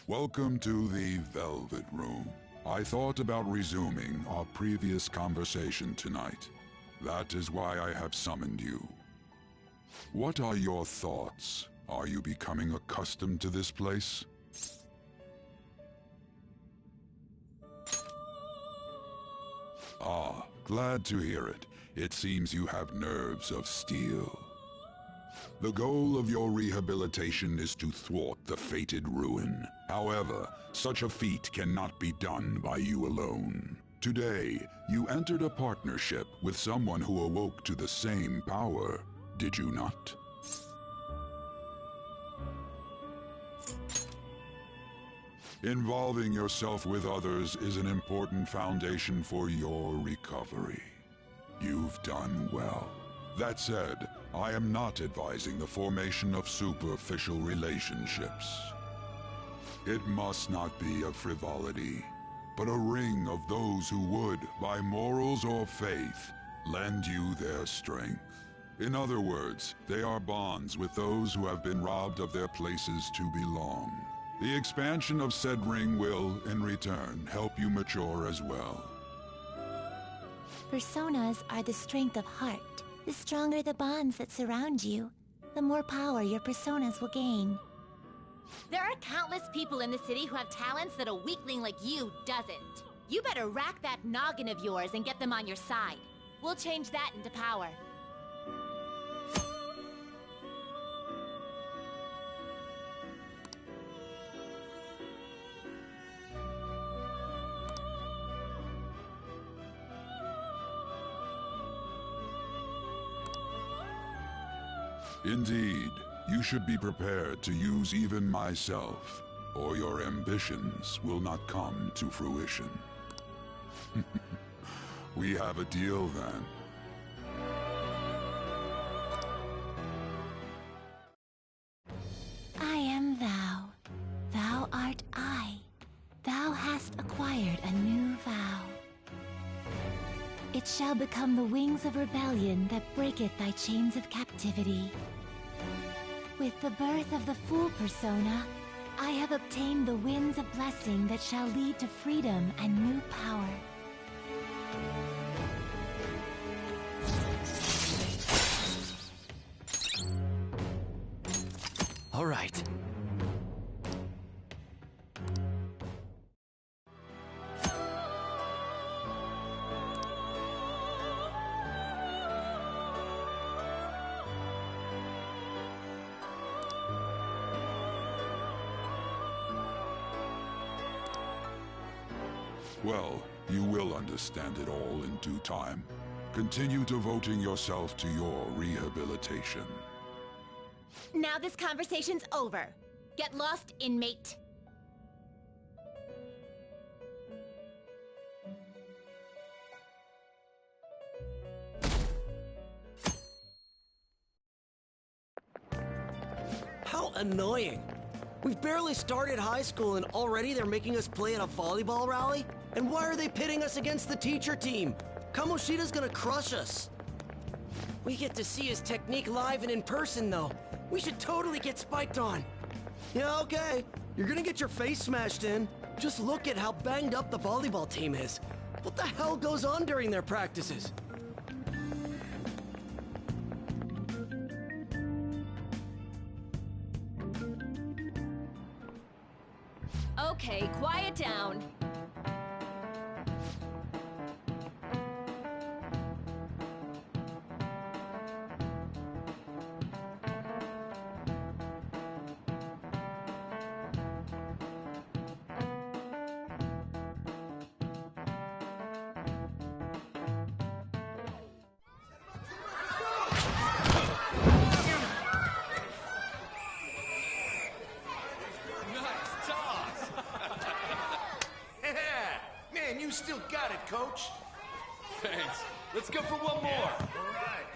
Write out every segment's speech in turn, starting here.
Welcome to the Velvet Room. I thought about resuming our previous conversation tonight. That is why I have summoned you. What are your thoughts? Are you becoming accustomed to this place? Ah, glad to hear it. It seems you have nerves of steel. The goal of your rehabilitation is to thwart the fated ruin. However, such a feat cannot be done by you alone. Today, you entered a partnership with someone who awoke to the same power, did you not? Involving yourself with others is an important foundation for your recovery. You've done well. That said, I am not advising the formation of superficial relationships. It must not be a frivolity, but a ring of those who would, by morals or faith, lend you their strength. In other words, they are bonds with those who have been robbed of their places to belong. The expansion of said ring will, in return, help you mature as well. Personas are the strength of heart. The stronger the bonds that surround you, the more power your personas will gain. There are countless people in the city who have talents that a weakling like you doesn't. You better rack that noggin of yours and get them on your side. We'll change that into power. Indeed, you should be prepared to use even myself, or your ambitions will not come to fruition. We have a deal then. I am thou. Thou art I. Thou hast acquired a new vow. It shall become the wings of rebellion that breaketh thy chains of captivity. With the birth of the Fool persona, I have obtained the winds of blessing that shall lead to freedom and new power. All right. Well, you will understand it all in due time. Continue devoting yourself to your rehabilitation. Now this conversation's over. Get lost, inmate. How annoying. We've barely started high school and already they're making us play at a volleyball rally? And why are they pitting us against the teacher team? Kamoshida's gonna crush us. We get to see his technique live and in person, though. We should totally get spiked on. Yeah, okay. You're gonna get your face smashed in. Just look at how banged up the volleyball team is. What the hell goes on during their practices? Okay, quiet down. Man, you still got it, Coach. Thanks. Let's go for one more. All right.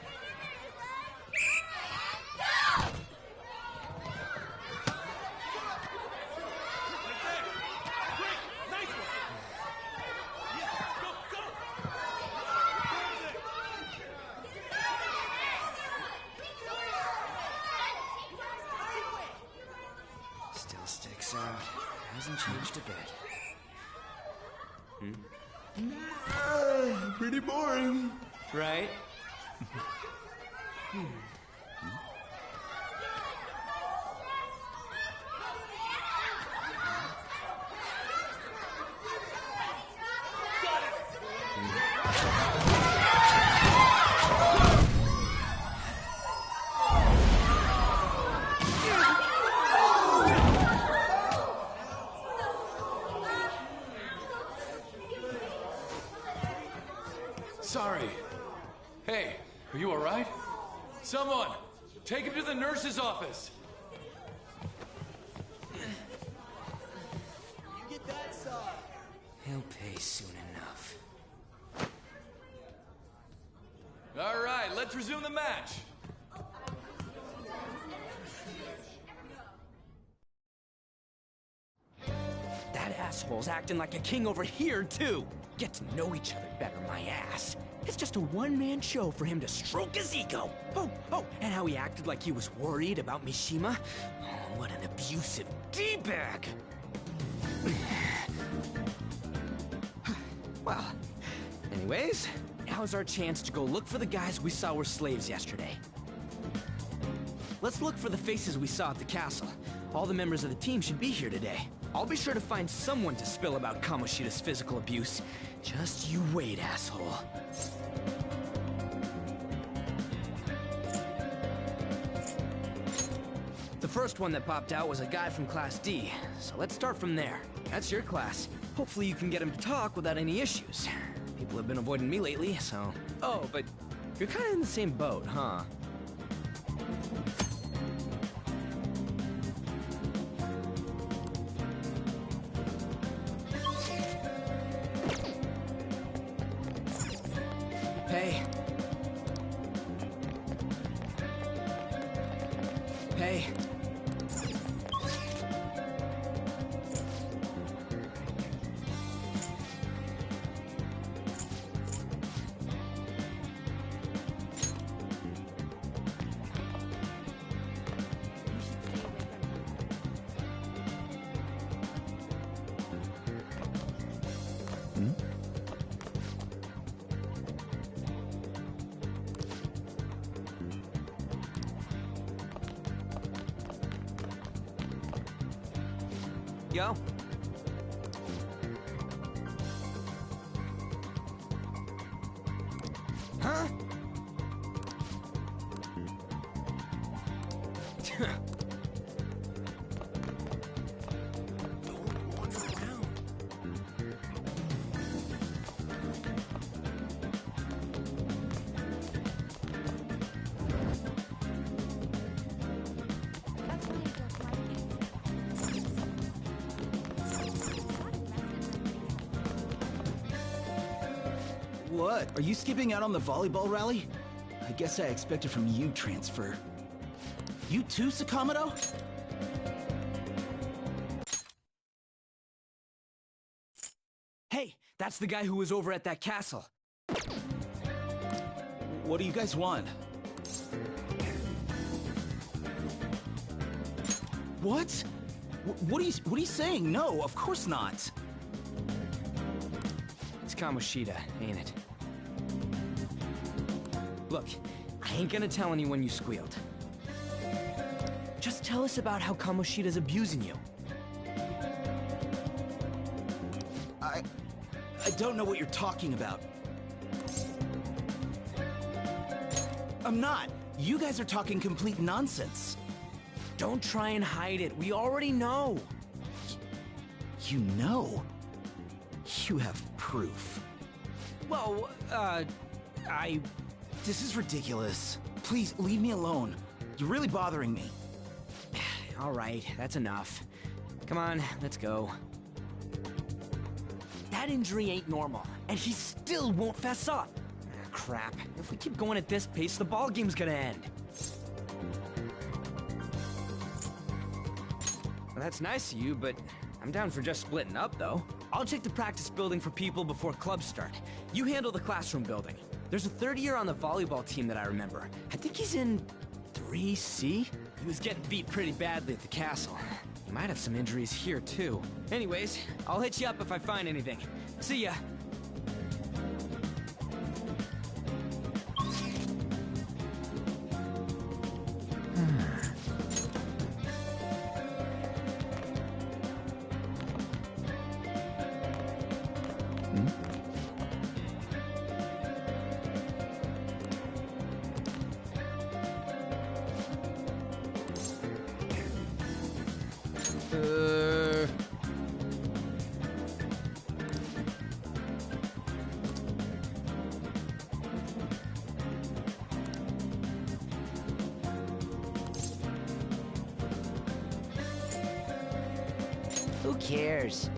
Still sticks out. Hasn't changed a bit. Pretty boring. Right? Sorry. Hey, are you all right? Someone, take him to the nurse's office. He'll pay soon enough. All right, let's resume the match. That asshole's acting like a king over here, too. Get to know each other better, my ass. It's just a one-man show for him to stroke his ego. Oh, and how he acted like he was worried about Mishima. Oh, what an abusive D-bag. Well, anyways, now's our chance to go look for the guys we saw were slaves yesterday. Let's look for the faces we saw at the castle. All the members of the team should be here today. I'll be sure to find someone to spill about Kamoshida's physical abuse. Just you wait, asshole. The first one that popped out was a guy from Class D, so let's start from there. That's your class. Hopefully you can get him to talk without any issues. People have been avoiding me lately, so... Oh, but you're kind of in the same boat, huh? Hey. Hey. Yo. Huh? Don't wander around. What? Are you skipping out on the volleyball rally? I guess I expected from you, Transfer. You too, Sakamoto? Hey, that's the guy who was over at that castle. What do you guys want? What? What are you saying? No, of course not. It's Kamoshida, ain't it? Look, I ain't gonna tell anyone you squealed. Just tell us about how Kamoshida's abusing you. I don't know what you're talking about. I'm not. You guys are talking complete nonsense. Don't try and hide it. We already know. You know? You have proof. Well, This is ridiculous. Please, leave me alone. You're really bothering me. All right, that's enough. Come on, let's go. That injury ain't normal, and he still won't fess up. Ah, crap. If we keep going at this pace, the ball game's gonna end. Well, that's nice of you, but I'm down for just splitting up, though. I'll check the practice building for people before clubs start. You handle the classroom building. There's a third year on the volleyball team that I remember. I think he's in 3C? He was getting beat pretty badly at the castle. He might have some injuries here, too. Anyways, I'll hit you up if I find anything. See ya. Who cares?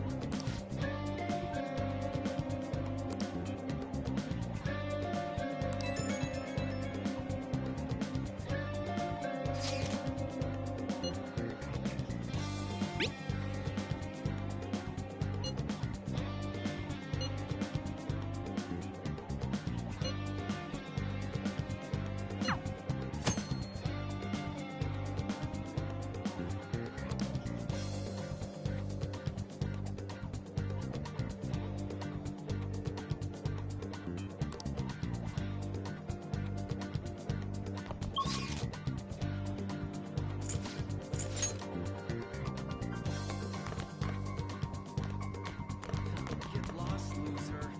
Get lost, loser.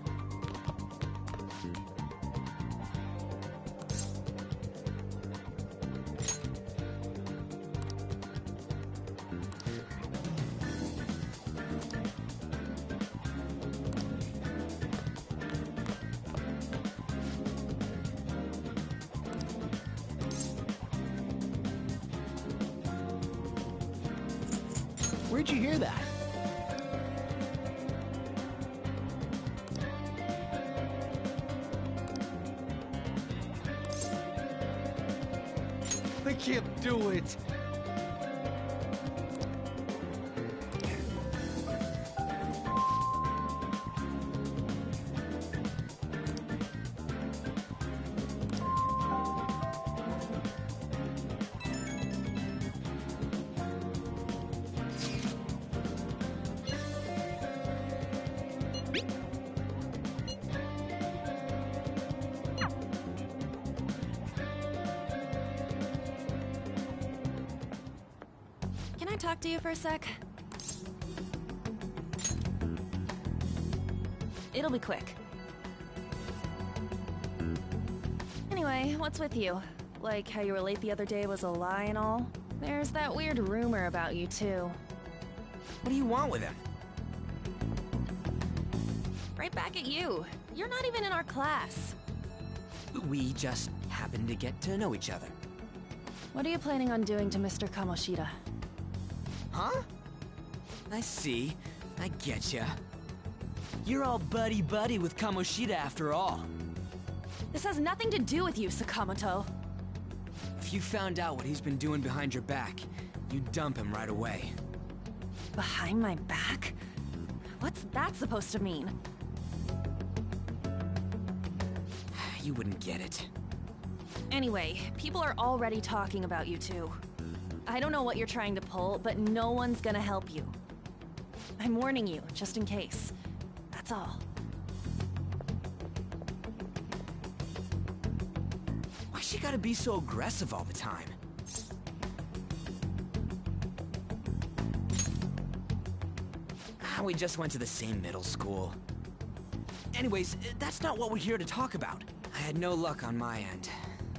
Where'd you hear that? I can't do it. Can I talk to you for a sec? It'll be quick. Anyway, what's with you? Like how you were late the other day was a lie and all? There's that weird rumor about you, too. What do you want with him? Right back at you. You're not even in our class. We just happen to get to know each other. What are you planning on doing to Mr. Kamoshida? Huh? I see. I getcha. You're all buddy-buddy with Kamoshida after all. This has nothing to do with you, Sakamoto. If you found out what he's been doing behind your back, you'd dump him right away. Behind my back? What's that supposed to mean? You wouldn't get it. Anyway, people are already talking about you two. I don't know what you're trying to pull, but no one's gonna help you. I'm warning you, just in case. That's all. Why she gotta be so aggressive all the time? We just went to the same middle school. Anyways, that's not what we're here to talk about. I had no luck on my end.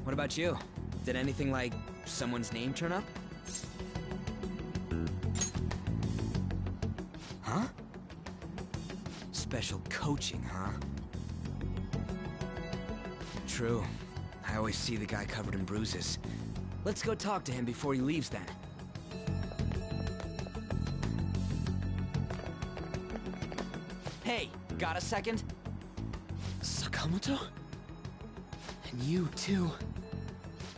What about you? Did anything like someone's name turn up? Huh? Special coaching, huh? True. I always see the guy covered in bruises. Let's go talk to him before he leaves then. Hey, got a second? Sakamoto? And you too.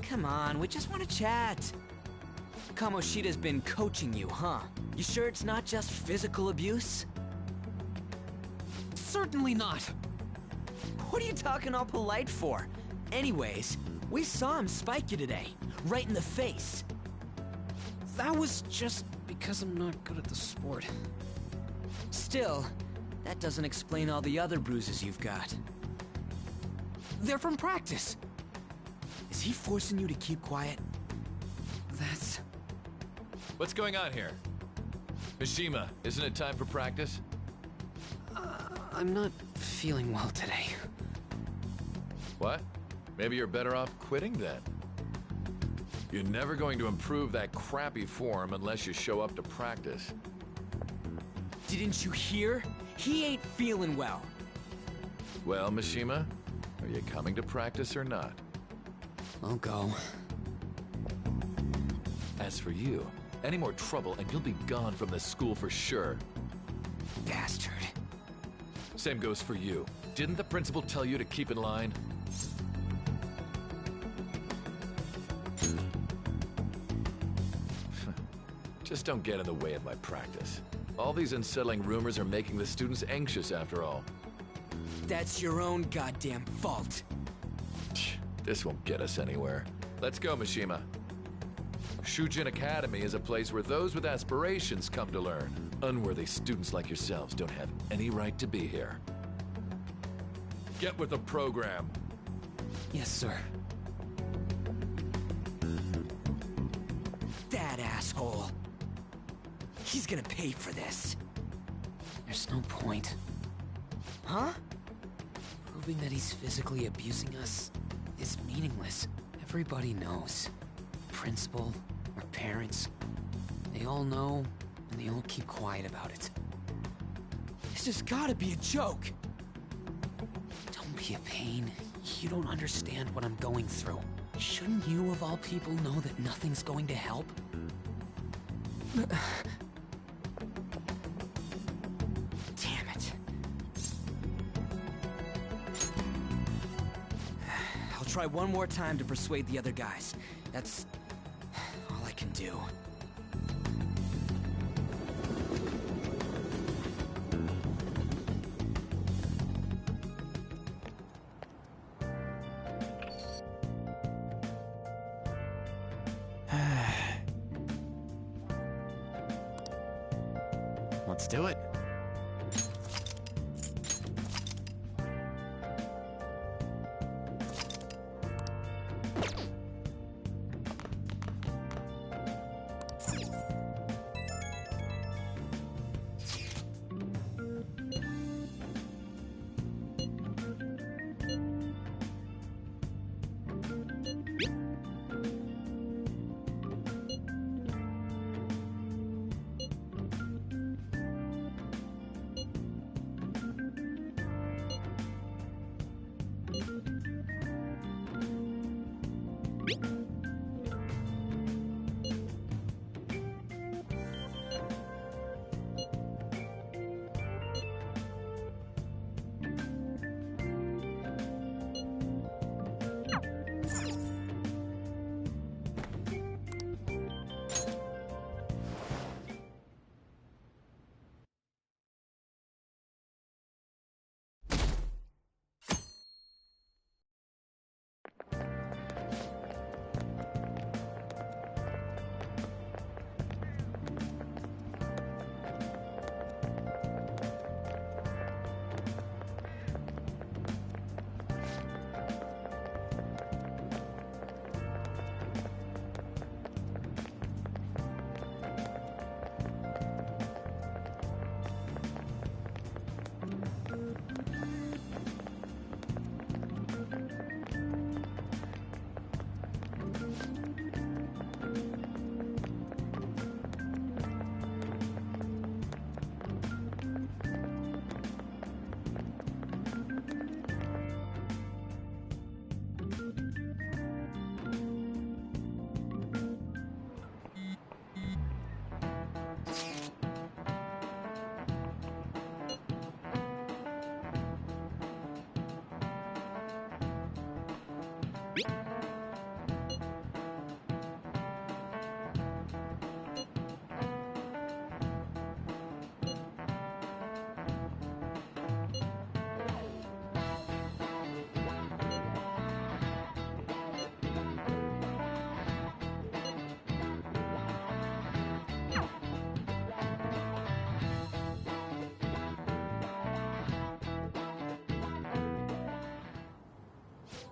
Come on, we just want to chat. Kamoshida's been coaching you, huh? You sure it's not just physical abuse? Certainly not. What are you talking all polite for? Anyways, we saw him spike you today, right in the face. That was just because I'm not good at the sport. Still, that doesn't explain all the other bruises you've got. They're from practice. Is he forcing you to keep quiet? That's... What's going on here? Mishima, isn't it time for practice? I'm not feeling well today. What? Maybe you're better off quitting then. You're never going to improve that crappy form unless you show up to practice. Didn't you hear? He ain't feeling well. Well, Mishima, are you coming to practice or not? I'll go. As for you, any more trouble and you'll be gone from this school for sure. Bastard. Same goes for you. Didn't the principal tell you to keep in line? Just don't get in the way of my practice. All these unsettling rumors are making the students anxious after all. That's your own goddamn fault. This won't get us anywhere. Let's go, Mishima. Shujin Academy is a place where those with aspirations come to learn. Unworthy students like yourselves don't have any right to be here. Get with the program. Yes, sir. That asshole. He's gonna pay for this. There's no point. Huh? Proving that he's physically abusing us is meaningless. Everybody knows. Principal, our parents, they all know, and they all keep quiet about it. This has gotta be a joke. Don't be a pain. You don't understand what I'm going through. Shouldn't you, of all people, know that nothing's going to help? Damn it. I'll try one more time to persuade the other guys. That's all I can do. Let's do it.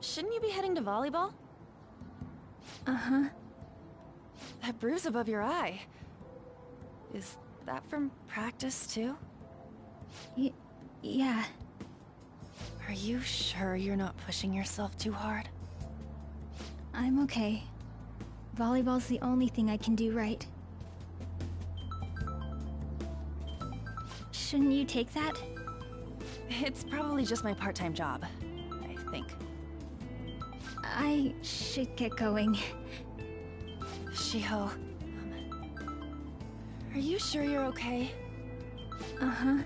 shouldn't you be heading to volleyball? Uh-huh. That bruise above your eye. Is that from practice, too? Yeah. Are you sure you're not pushing yourself too hard? I'm okay. Volleyball's the only thing I can do right. Shouldn't you take that? It's probably just my part-time job, I think. I should get going. Shiho, are you sure you're okay? Uh-huh.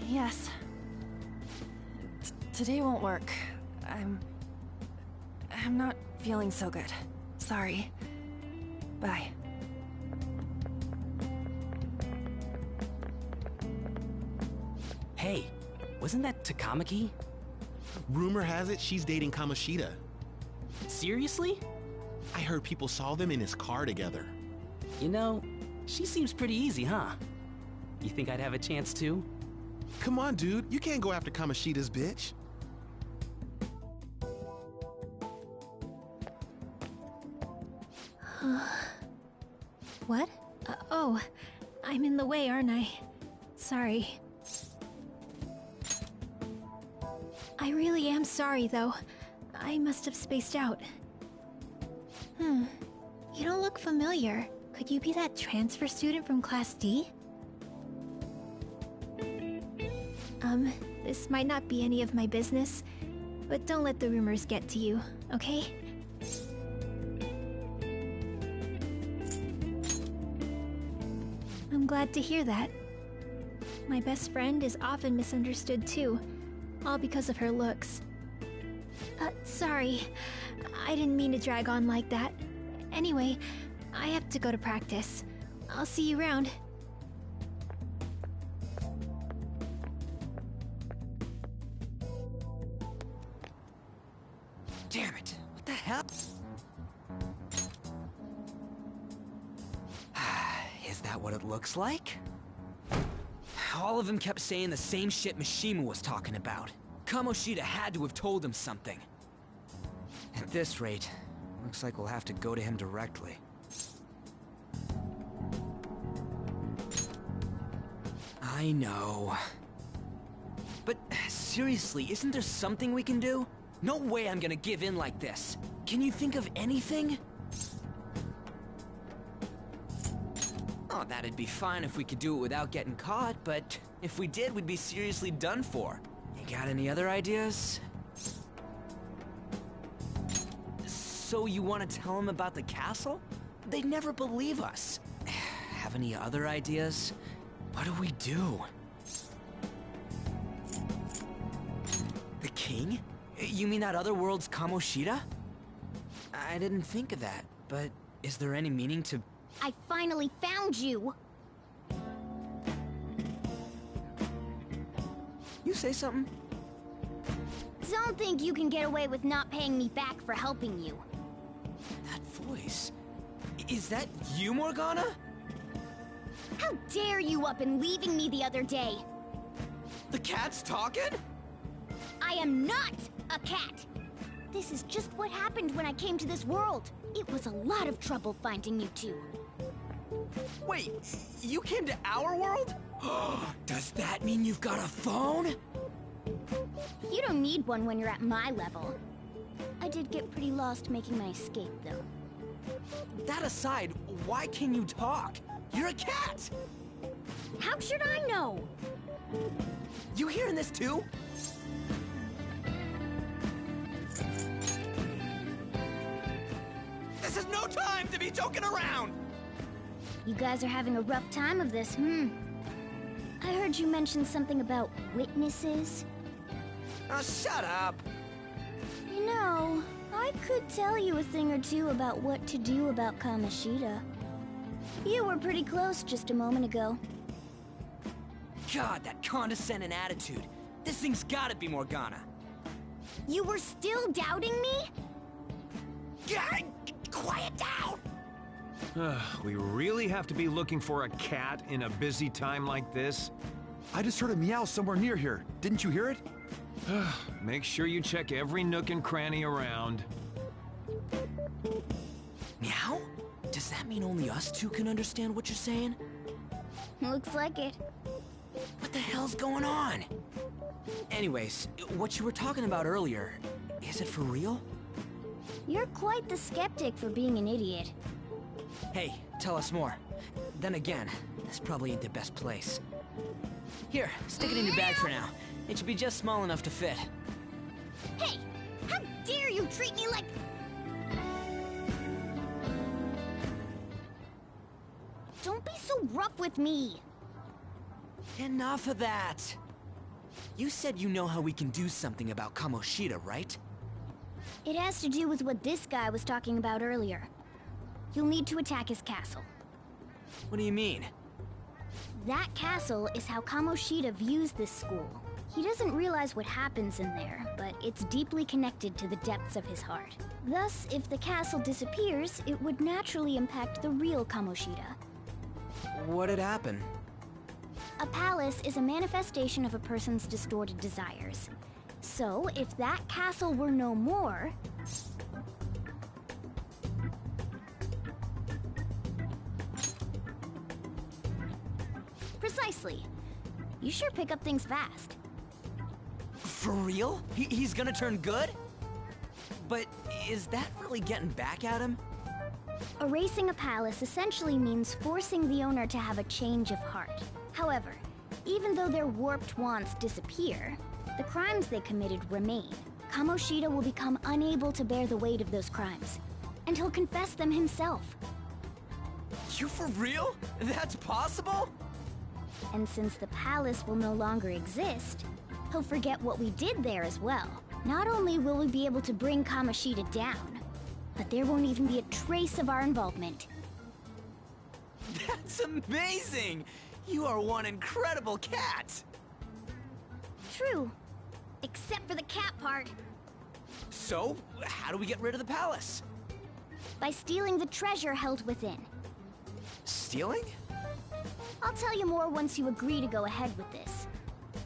Yes. Today won't work. I'm not feeling so good. Sorry. Bye. Hey, wasn't that Takamaki? Rumor has it she's dating Kamoshida. Seriously? I heard people saw them in his car together. You know, she seems pretty easy, huh? You think I'd have a chance too? Come on, dude. You can't go after Kamoshida's bitch. What? Oh, I'm in the way, aren't I? Sorry. I really am sorry, though. I must have spaced out. You don't look familiar. Could you be that transfer student from Class D? This might not be any of my business, but don't let the rumors get to you, okay? I'm glad to hear that. My best friend is often misunderstood too, all because of her looks. Sorry. I didn't mean to drag on like that. Anyway, I have to go to practice. I'll see you around. Damn it, what the hell? Is that what it looks like? All of them kept saying the same shit Mishima was talking about. Kamoshida had to have told him something. At this rate, looks like we'll have to go to him directly. I know. But seriously, isn't there something we can do? No way I'm gonna give in like this. Can you think of anything? Oh, that'd be fine if we could do it without getting caught, but if we did, we'd be seriously done for. You got any other ideas? So you want to tell them about the castle? They'd never believe us. Have any other ideas? What do we do? The king? You mean that other world's Kamoshida? I didn't think of that, but is there any meaning to... I finally found you! You say something? Don't think you can get away with not paying me back for helping you. That voice... Is that you, Morgana? How dare you up and leaving me the other day? The cat's talking? I am not a cat! This is just what happened when I came to this world. It was a lot of trouble finding you two. Wait, you came to our world? Does that mean you've got a phone? You don't need one when you're at my level. I did get pretty lost making my escape, though. That aside, why can you talk? You're a cat! How should I know? You hearing this too? This is no time to be joking around! You guys are having a rough time of this, I heard you mention something about witnesses. Oh, shut up! You know, I could tell you a thing or two about what to do about Kamoshida. You were pretty close just a moment ago. God, that condescending attitude. This thing's gotta be Morgana. You were still doubting me? Yeah, quiet down! We really have to be looking for a cat in a busy time like this? I just heard a meow somewhere near here. Didn't you hear it? Make sure you check every nook and cranny around. Meow? Does that mean only us two can understand what you're saying? Looks like it. What the hell's going on? Anyways, what you were talking about earlier, is it for real? You're quite the skeptic for being an idiot. Hey, tell us more. Then again, this probably ain't the best place. Here, stick it in your bag for now. It should be just small enough to fit. Hey! How dare you treat me like... Don't be so rough with me! Enough of that! You said you know how we can do something about Kamoshida, right? It has to do with what this guy was talking about earlier. You'll need to attack his castle. What do you mean? That castle is how Kamoshida views this school. He doesn't realize what happens in there, but it's deeply connected to the depths of his heart. Thus, if the castle disappears, it would naturally impact the real Kamoshida. What'd happen? A palace is a manifestation of a person's distorted desires. So, if that castle were no more... Precisely. You sure pick up things fast. For real? He's gonna turn good? But is that really getting back at him? Erasing a palace essentially means forcing the owner to have a change of heart. However, even though their warped wants disappear, the crimes they committed remain. Kamoshida will become unable to bear the weight of those crimes, and he'll confess them himself. You for real? That's possible? And since the palace will no longer exist, he'll forget what we did there as well. Not only will we be able to bring Kamoshida down, but there won't even be a trace of our involvement. That's amazing! You are one incredible cat! True. Except for the cat part. So, how do we get rid of the palace? By stealing the treasure held within. Stealing? I'll tell you more once you agree to go ahead with this.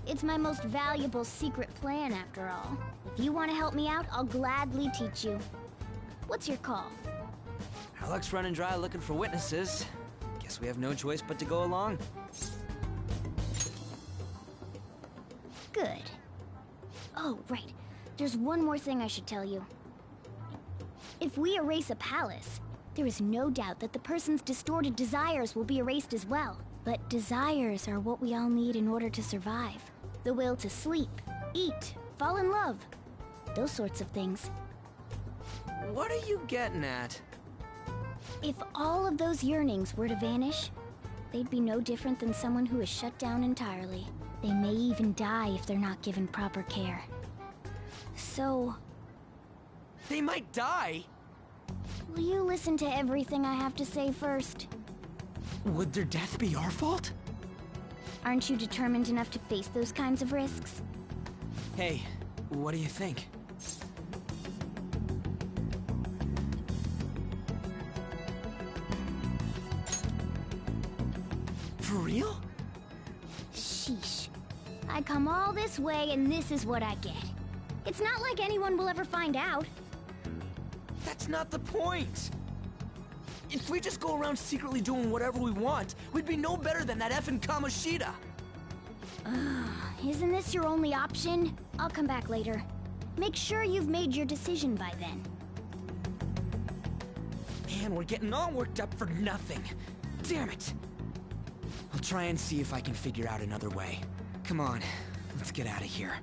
It's my most valuable secret plan, after all. If you want to help me out, I'll gladly teach you. What's your call? Our luck's running dry looking for witnesses. Guess we have no choice but to go along. Good. Oh, right. There's one more thing I should tell you. If we erase a palace, there is no doubt that the person's distorted desires will be erased as well. But desires are what we all need in order to survive. The will to sleep, eat, fall in love. Those sorts of things. What are you getting at? If all of those yearnings were to vanish, they'd be no different than someone who is shut down entirely. They may even die if they're not given proper care. So... They might die? Will you listen to everything I have to say first? Would their death be our fault? Aren't you determined enough to face those kinds of risks? Hey, what do you think? For real? Sheesh. I come all this way and this is what I get. It's not like anyone will ever find out. That's not the point! If we just go around secretly doing whatever we want, we'd be no better than that effing Kamoshida! Isn't this your only option? I'll come back later. Make sure you've made your decision by then. Man, we're getting all worked up for nothing. Damn it! I'll try and see if I can figure out another way. Come on, let's get out of here.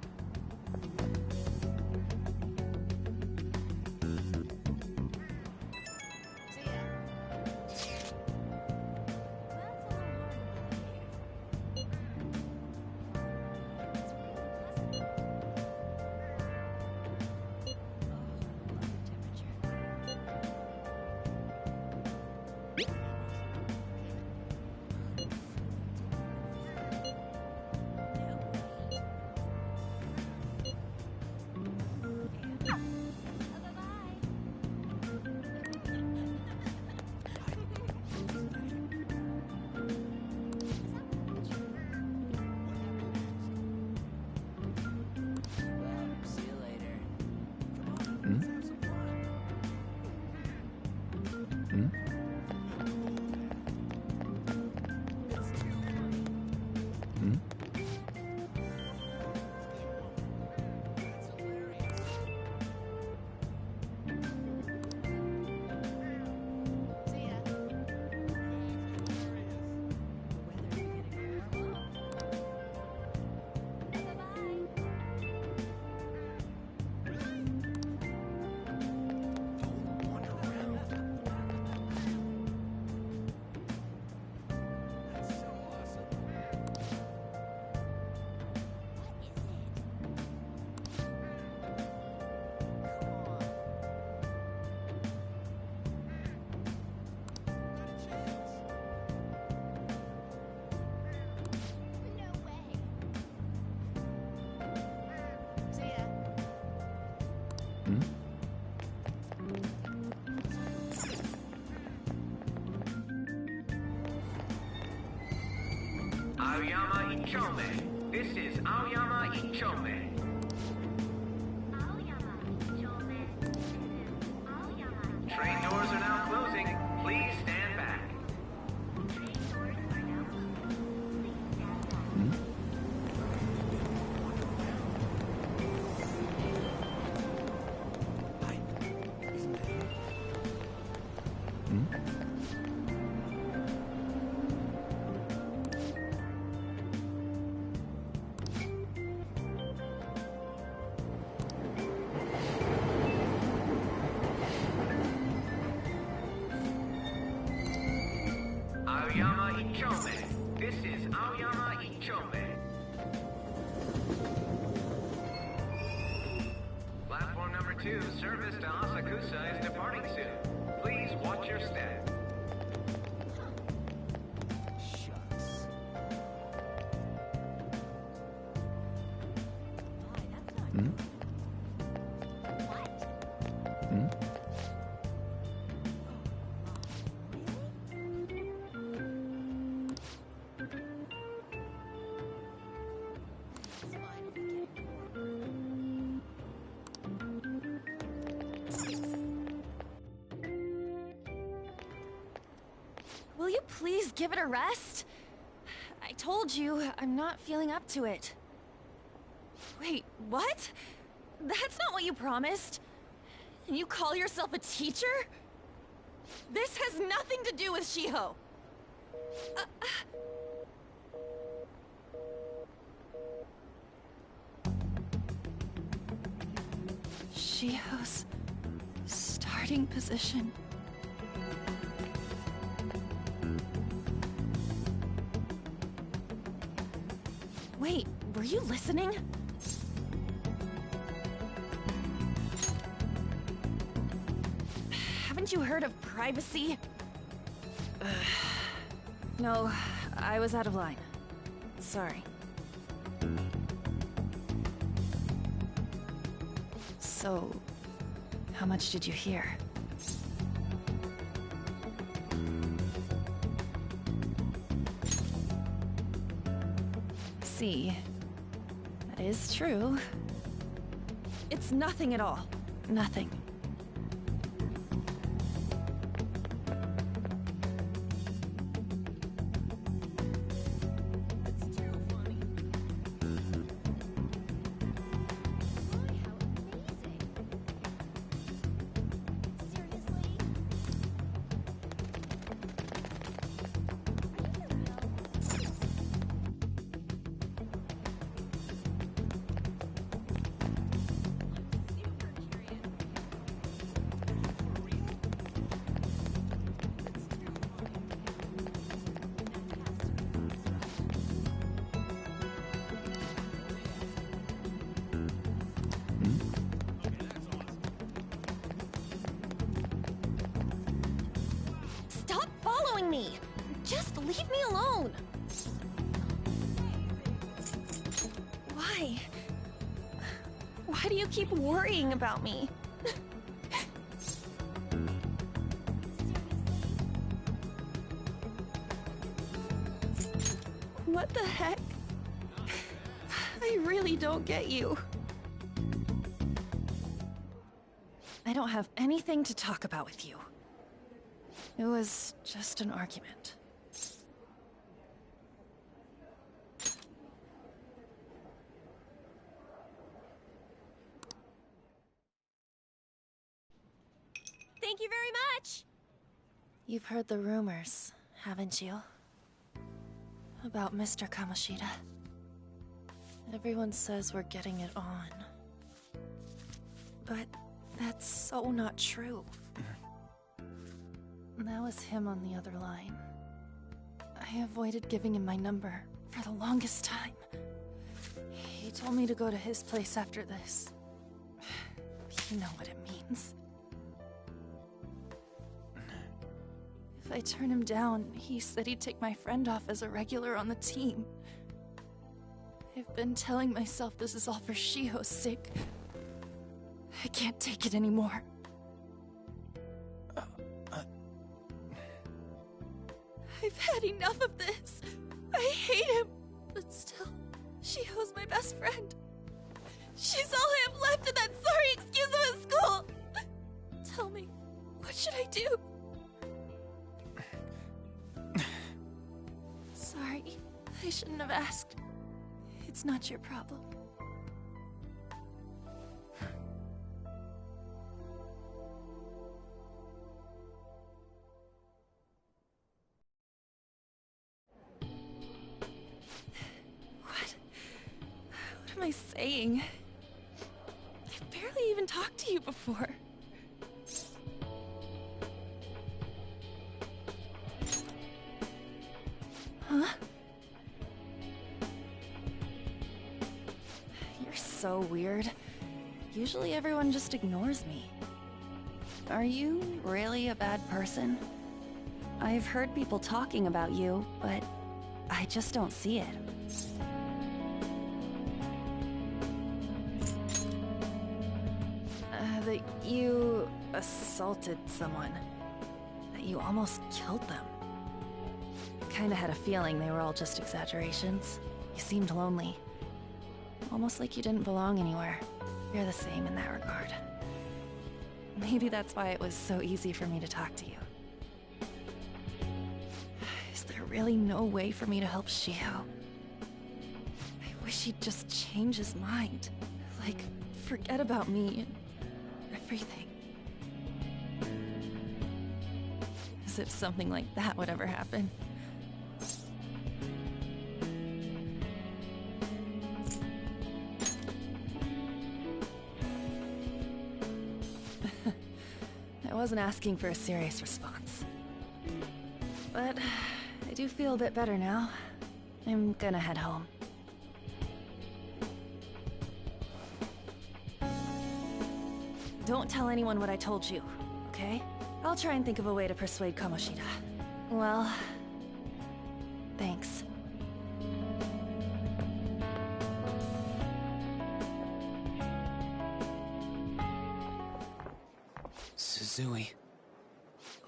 Aoyama Ichome. This is Aoyama Ichome. Train doors are now closing. Please stand back. Aoyama Ichome. This is Aoyama Ichome. Platform number 2, service to Asakusa is departing soon. Please watch your step. Shucks. Hmm? Hmm? Will you please give it a rest? I told you, I'm not feeling up to it. Wait, what? That's not what you promised. And you call yourself a teacher? This has nothing to do with Shiho. Shiho's starting position. Wait, were you listening? Haven't you heard of privacy? No, I was out of line. Sorry. So, how much did you hear? See, that is true. It's nothing at all. Nothing. Me. Just leave me alone. Why? Why do you keep worrying about me? What the heck? I really don't get you. I don't have anything to talk about with you. It was just an argument. Thank you very much! You've heard the rumors, haven't you? About Mr. Kamoshida. Everyone says we're getting it on. But that's so not true. That was him on the other line. I avoided giving him my number for the longest time. He told me to go to his place after this. You know what it means. If I turn him down, he said he'd take my friend off as a regular on the team. I've been telling myself this is all for Shiho's sake. I can't take it anymore. I've had enough of this. I hate him. But still, Shiho's my best friend. She's all I have left in that sorry excuse of a school! Tell me, what should I do? Sorry, I shouldn't have asked. It's not your problem. What am I saying? I've barely even talked to you before. Huh? You're so weird. Usually everyone just ignores me. Are you really a bad person? I've heard people talking about you, but I just don't see it. That you assaulted someone. That you almost killed them. Kinda had a feeling they were all just exaggerations. You seemed lonely. Almost like you didn't belong anywhere. You're the same in that regard. Maybe that's why it was so easy for me to talk to you. Is there really no way for me to help Shiho? I wish he'd just change his mind. Like, forget about me and everything. As if something like that would ever happen. I wasn't asking for a serious response. But I do feel a bit better now. I'm gonna head home. Don't tell anyone what I told you, okay? I'll try and think of a way to persuade Kamoshida. Well, thanks. Suzui,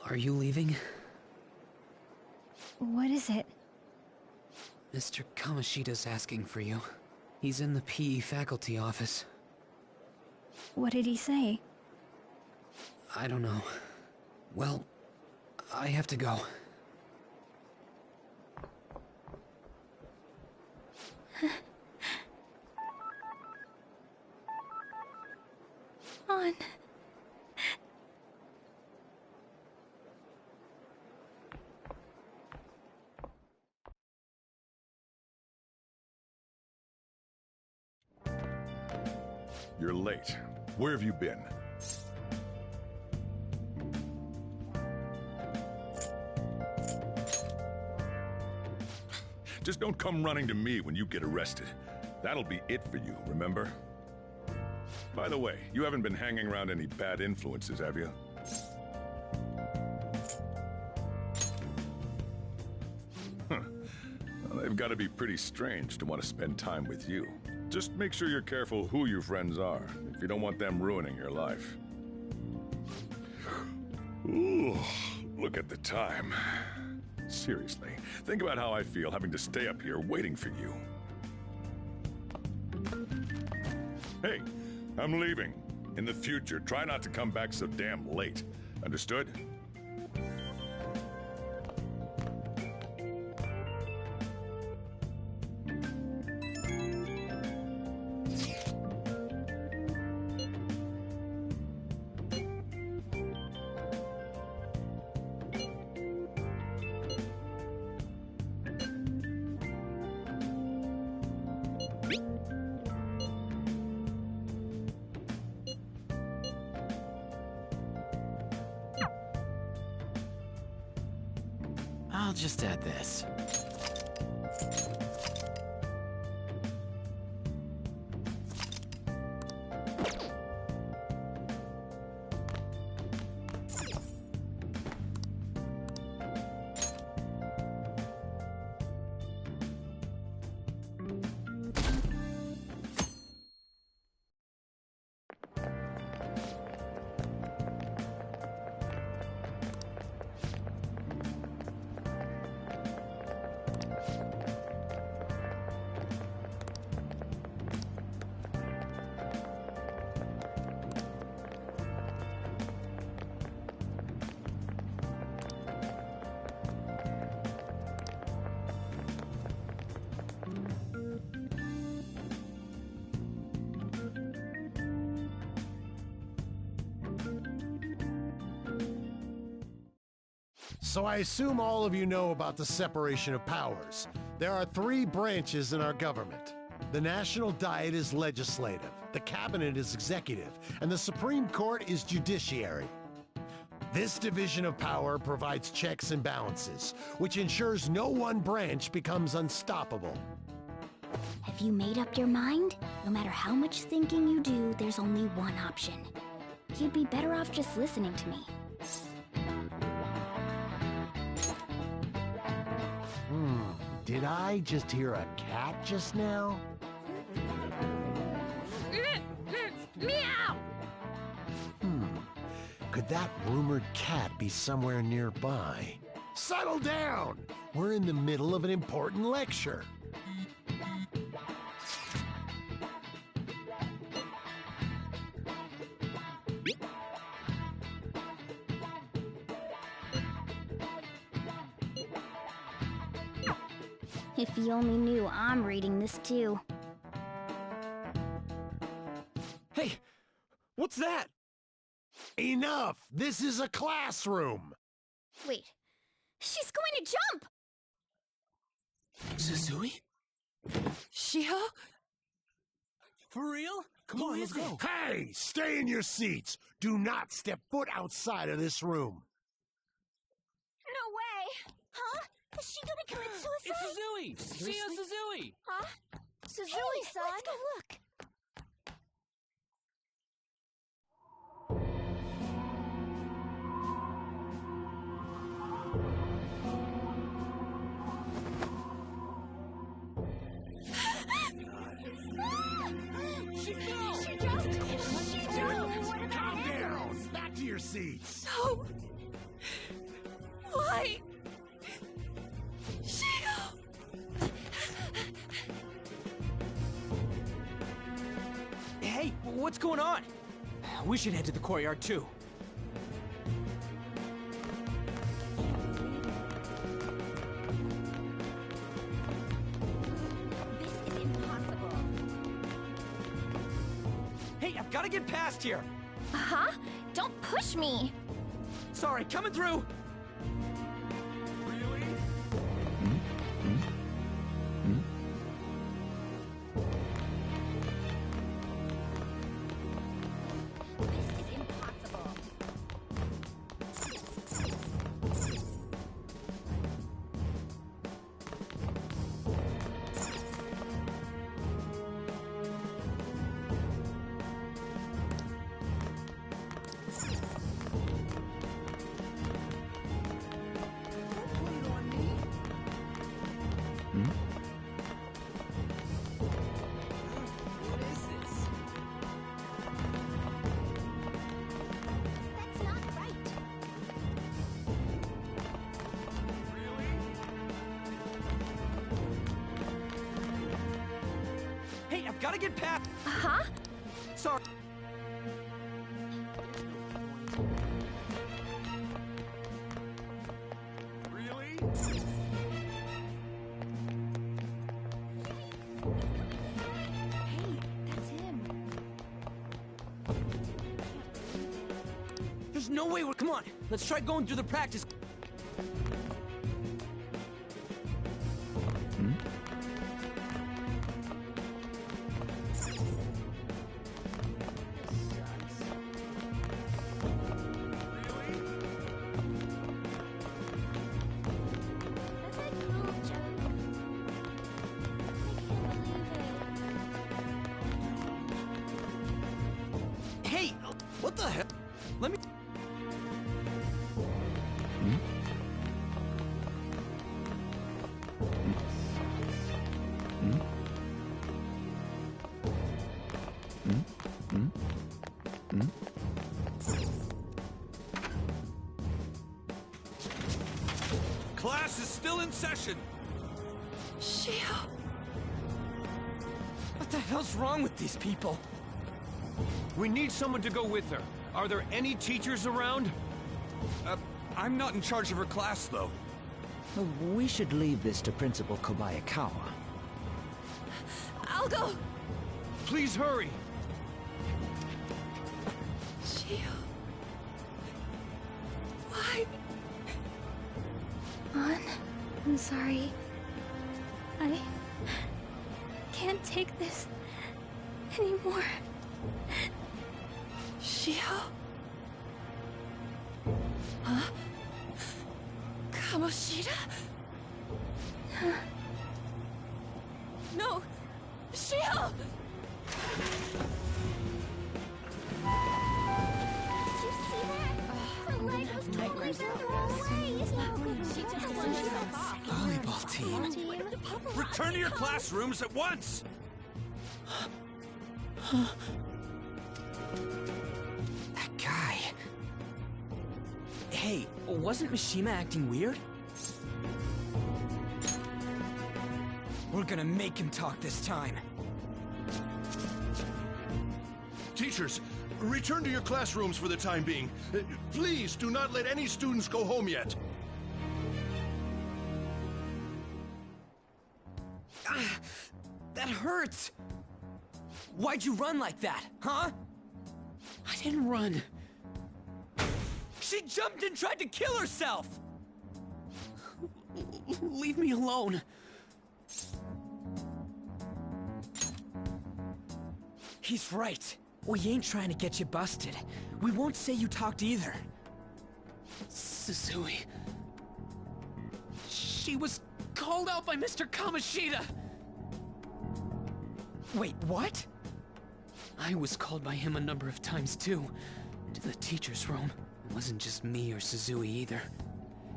are you leaving? What is it? Mr. Kamoshida's asking for you. He's in the PE faculty office. What did he say? I don't know. Well, I have to go. On. You're late. Where have you been? Just don't come running to me when you get arrested. That'll be it for you, remember? By the way, you haven't been hanging around any bad influences, have you? Huh. Well, they've got to be pretty strange to want to spend time with you. Just make sure you're careful who your friends are, if you don't want them ruining your life. Ooh, look at the time. Seriously, think about how I feel having to stay up here waiting for you. Hey, I'm leaving. In the future, try not to come back so damn late. Understood? I'll just add this. So I assume all of you know about the separation of powers. There are 3 branches in our government. The National Diet is legislative, the Cabinet is executive, and the Supreme Court is judiciary. This division of power provides checks and balances, which ensures no one branch becomes unstoppable. Have you made up your mind? No matter how much thinking you do, there's only one option. You'd be better off just listening to me. Did I just hear a cat just now? Meow! Could that rumored cat be somewhere nearby? Settle down! We're in the middle of an important lecture. If you only knew I'm reading this too. Hey, what's that? Enough! This is a classroom! Wait, she's going to jump! Suzui? Shio? For real? Come on, let's go. Hey! Stay in your seats! Do not step foot outside of this room! No way! Huh? Is she gonna commit suicide? It's Suzui! Shio Suzui! Huh? Suzui-san? Let's go look. She fell! She jumped! She jumped! Calm down! Back to your seats! No! Why? Shio! Hey, what's going on? We should head to the courtyard too. This is impossible. Hey, I've got to get past here. Uh-huh? Don't push me! Sorry, coming through. This is impossible. What is this? That's not right. Hey, I've got to get past. Uh-huh? Sorry. Really? Hey, that's him. There's no way we're. Come on, let's try going through the practice. That's a cruel joke. I can't believe it. Hey, what the hell? Let me. Class is still in session. Shio. What the hell's wrong with these people? We need someone to go with her. Are there any teachers around? I'm not in charge of her class, though. We should leave this to Principal Kobayakawa. I'll go. Please hurry. Shio. Why? I'm sorry. I can't take this anymore. Shiho? Huh? Kamoshida? No! Shiho! Did you see that? Her leg was totally thrown away. She just plunged off. Volleyball team. Return to your classrooms at once! That guy. Hey, wasn't Mishima acting weird? We're gonna make him talk this time. Teachers, return to your classrooms for the time being. Please do not let any students go home yet. That hurts! Why'd you run like that, huh? I didn't run. She jumped and tried to kill herself! Leave me alone. He's right. We ain't trying to get you busted. We won't say you talked either. Suzui. She was called out by Mr. Kamoshida! Wait, what? I was called by him a number of times too. To the teacher's room. It wasn't just me or Suzui either.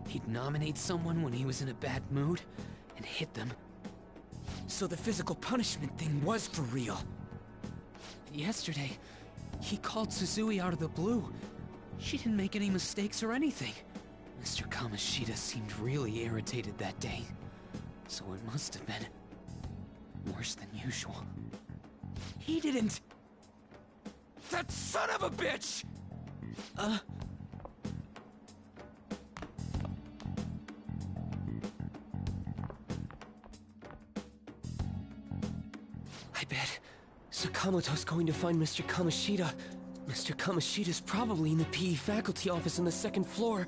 He'd nominate someone when he was in a bad mood, and hit them. So the physical punishment thing was for real. Yesterday, he called Suzui out of the blue. She didn't make any mistakes or anything. Mr. Kamoshida seemed really irritated that day. So it must have been worse than usual. He didn't... That son of a bitch! I bet Sakamoto's going to find Mr. Kamoshida. Mr. Kamoshida's probably in the PE faculty office on the second floor.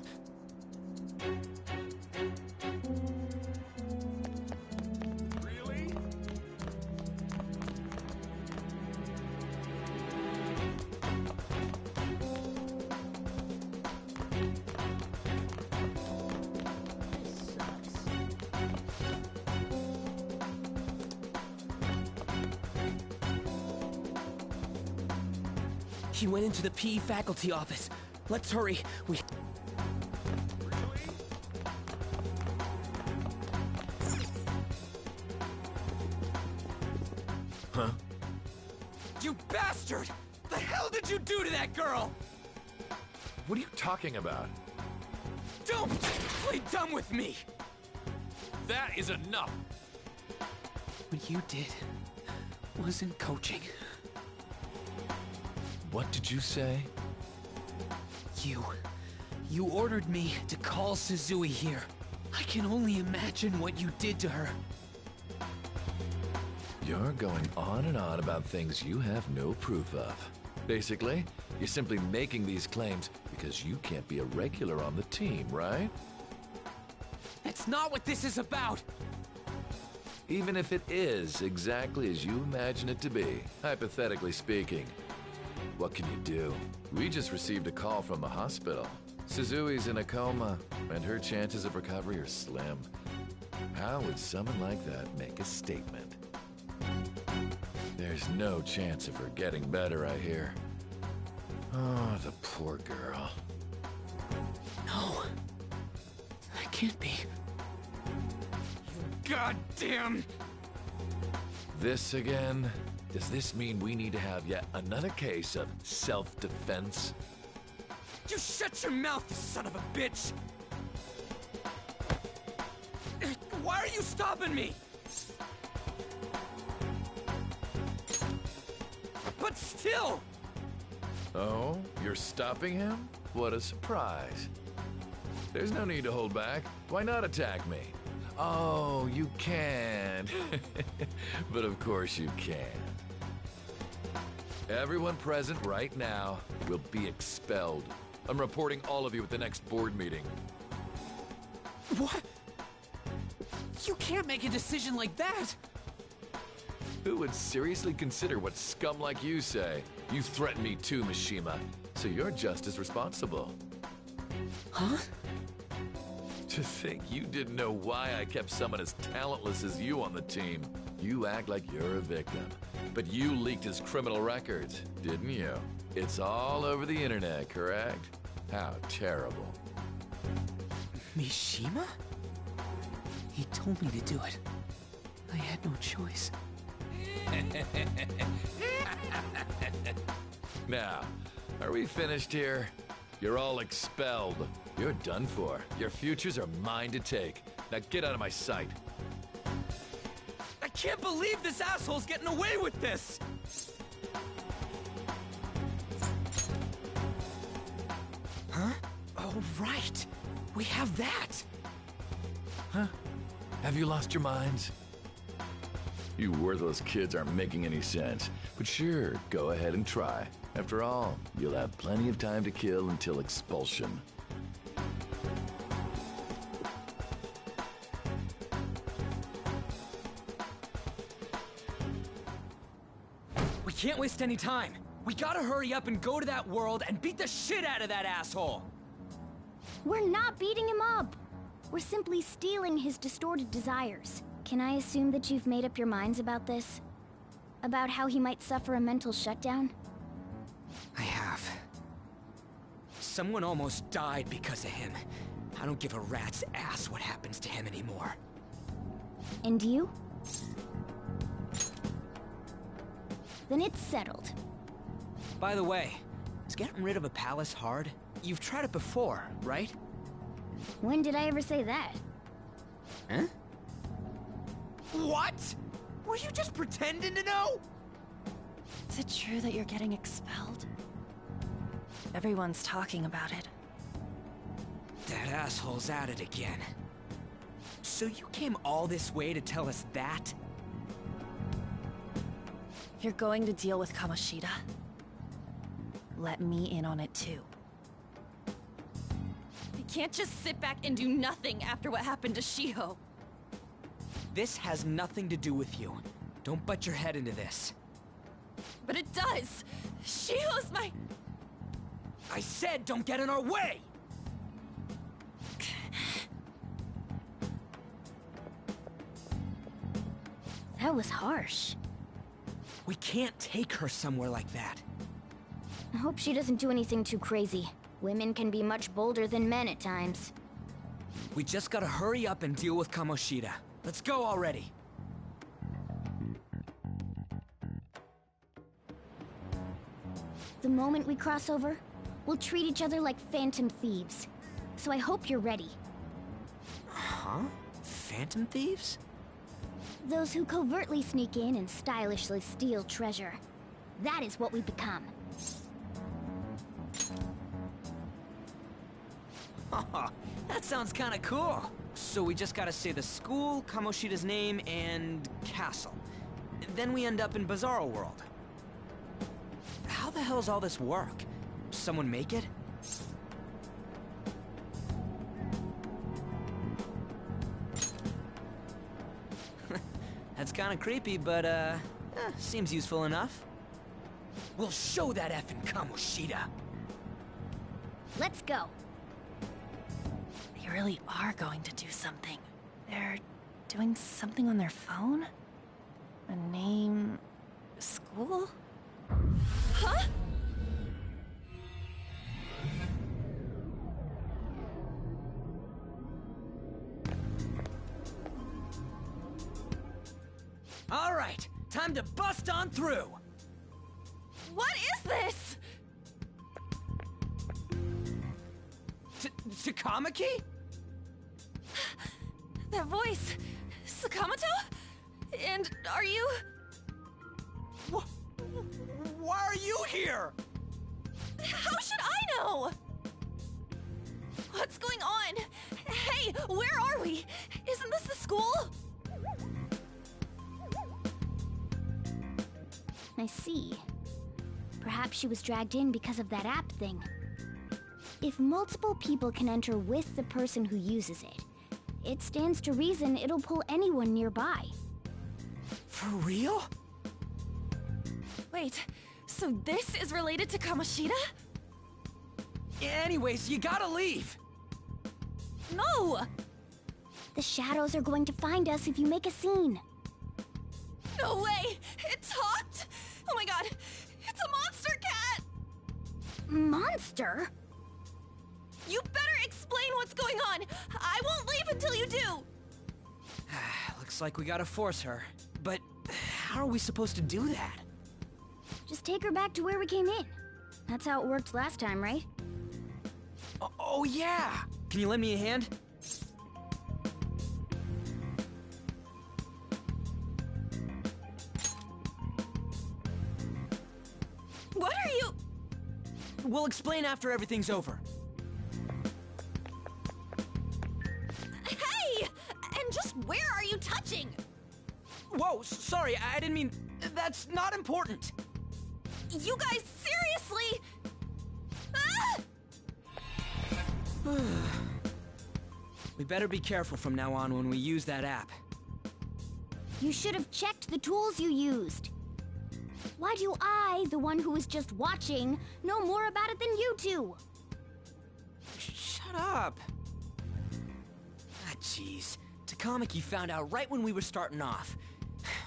He went into the PE faculty office. Let's hurry. Huh? You bastard! The hell did you do to that girl? What are you talking about? Don't play dumb with me! That is enough! What you did wasn't coaching. What did you say? You ordered me to call Suzui here. I can only imagine what you did to her. You're going on and on about things you have no proof of. Basically, you're simply making these claims because you can't be a regular on the team, right? That's not what this is about! Even if it is exactly as you imagine it to be, hypothetically speaking, what can you do? We just received a call from the hospital. Suzui's in a coma, and her chances of recovery are slim. How would someone like that make a statement? There's no chance of her getting better, I hear. Oh, the poor girl. No. That can't be. You goddamn... This again? Does this mean we need to have yet another case of self-defense? You shut your mouth, you son of a bitch! Why are you stopping me? But still! Oh, you're stopping him? What a surprise. There's no need to hold back. Why not attack me? Oh, you can. But of course you can. Everyone present right now will be expelled. I'm reporting all of you at the next board meeting. What? You can't make a decision like that! Who would seriously consider what scum like you say? You threatened me too, Mishima, so you're just as responsible. Huh? To think you didn't know why I kept someone as talentless as you on the team. You act like you're a victim. But you leaked his criminal records, didn't you? It's all over the internet, correct? How terrible. Mishima? He told me to do it. I had no choice. Now, are we finished here? You're all expelled. You're done for. Your futures are mine to take. Now get out of my sight. I can't believe this asshole's getting away with this! Huh? Oh, right. We have that. Huh? Have you lost your minds? You worthless kids aren't making any sense. But sure, go ahead and try. After all, you'll have plenty of time to kill until expulsion. We can't waste any time. We gotta hurry up and go to that world and beat the shit out of that asshole! We're not beating him up. We're simply stealing his distorted desires. Can I assume that you've made up your minds about this? About how he might suffer a mental shutdown? I have. Someone almost died because of him. I don't give a rat's ass what happens to him anymore. And you? Then it's settled. By the way, is getting rid of a palace hard? You've tried it before, right? When did I ever say that? Huh? What? Were you just pretending to know? Is it true that you're getting expelled? Everyone's talking about it. That asshole's at it again. So you came all this way to tell us that? If you're going to deal with Kamoshida, let me in on it too. I can't just sit back and do nothing after what happened to Shiho. This has nothing to do with you. Don't butt your head into this. But it does! Shiho's my... I said don't get in our way! That was harsh. We can't take her somewhere like that. I hope she doesn't do anything too crazy. Women can be much bolder than men at times. We just gotta hurry up and deal with Kamoshida. Let's go already. The moment we cross over, we'll treat each other like phantom thieves. So I hope you're ready. Huh? Phantom thieves? Those who covertly sneak in and stylishly steal treasure. That is what we become. That sounds kinda cool. So we just gotta say the school, Kamoshida's name, and castle. Then we end up in Bizarro World. How the hell's all this work? Someone make it? That's kinda creepy, but seems useful enough. We'll show that effing Kamoshida. Let's go. They really are going to do something. They're doing something on their phone? A name... school? Huh? All right, time to bust on through. What is this? Takamaki? That voice... Sakamoto? And are you... Why are you here? How should I know? What's going on? Hey, where are we? Isn't this the school? I see. Perhaps she was dragged in because of that app thing. If multiple people can enter with the person who uses it, It stands to reason it'll pull anyone nearby. For real? Wait, so this is related to Kamoshida? Anyways, you gotta leave! No! The shadows are going to find us if you make a scene. No way! It talked? Oh my god! It's a monster cat! Monster? You better explain what's going on! I won't leave until you do! Looks like we gotta force her. But how are we supposed to do that? Just take her back to where we came in. That's how it worked last time, right? Oh yeah! Can you lend me a hand? What are you... We'll explain after everything's over. Hey! And just where are you touching? Whoa, sorry, I didn't mean... That's not important. You guys, seriously? Ah! We better be careful from now on when we use that app. You should have checked the tools you used. Why do I, the one who was just watching, know more about it than you two? Shut up. Ah, jeez. Takamaki found out right when we were starting off.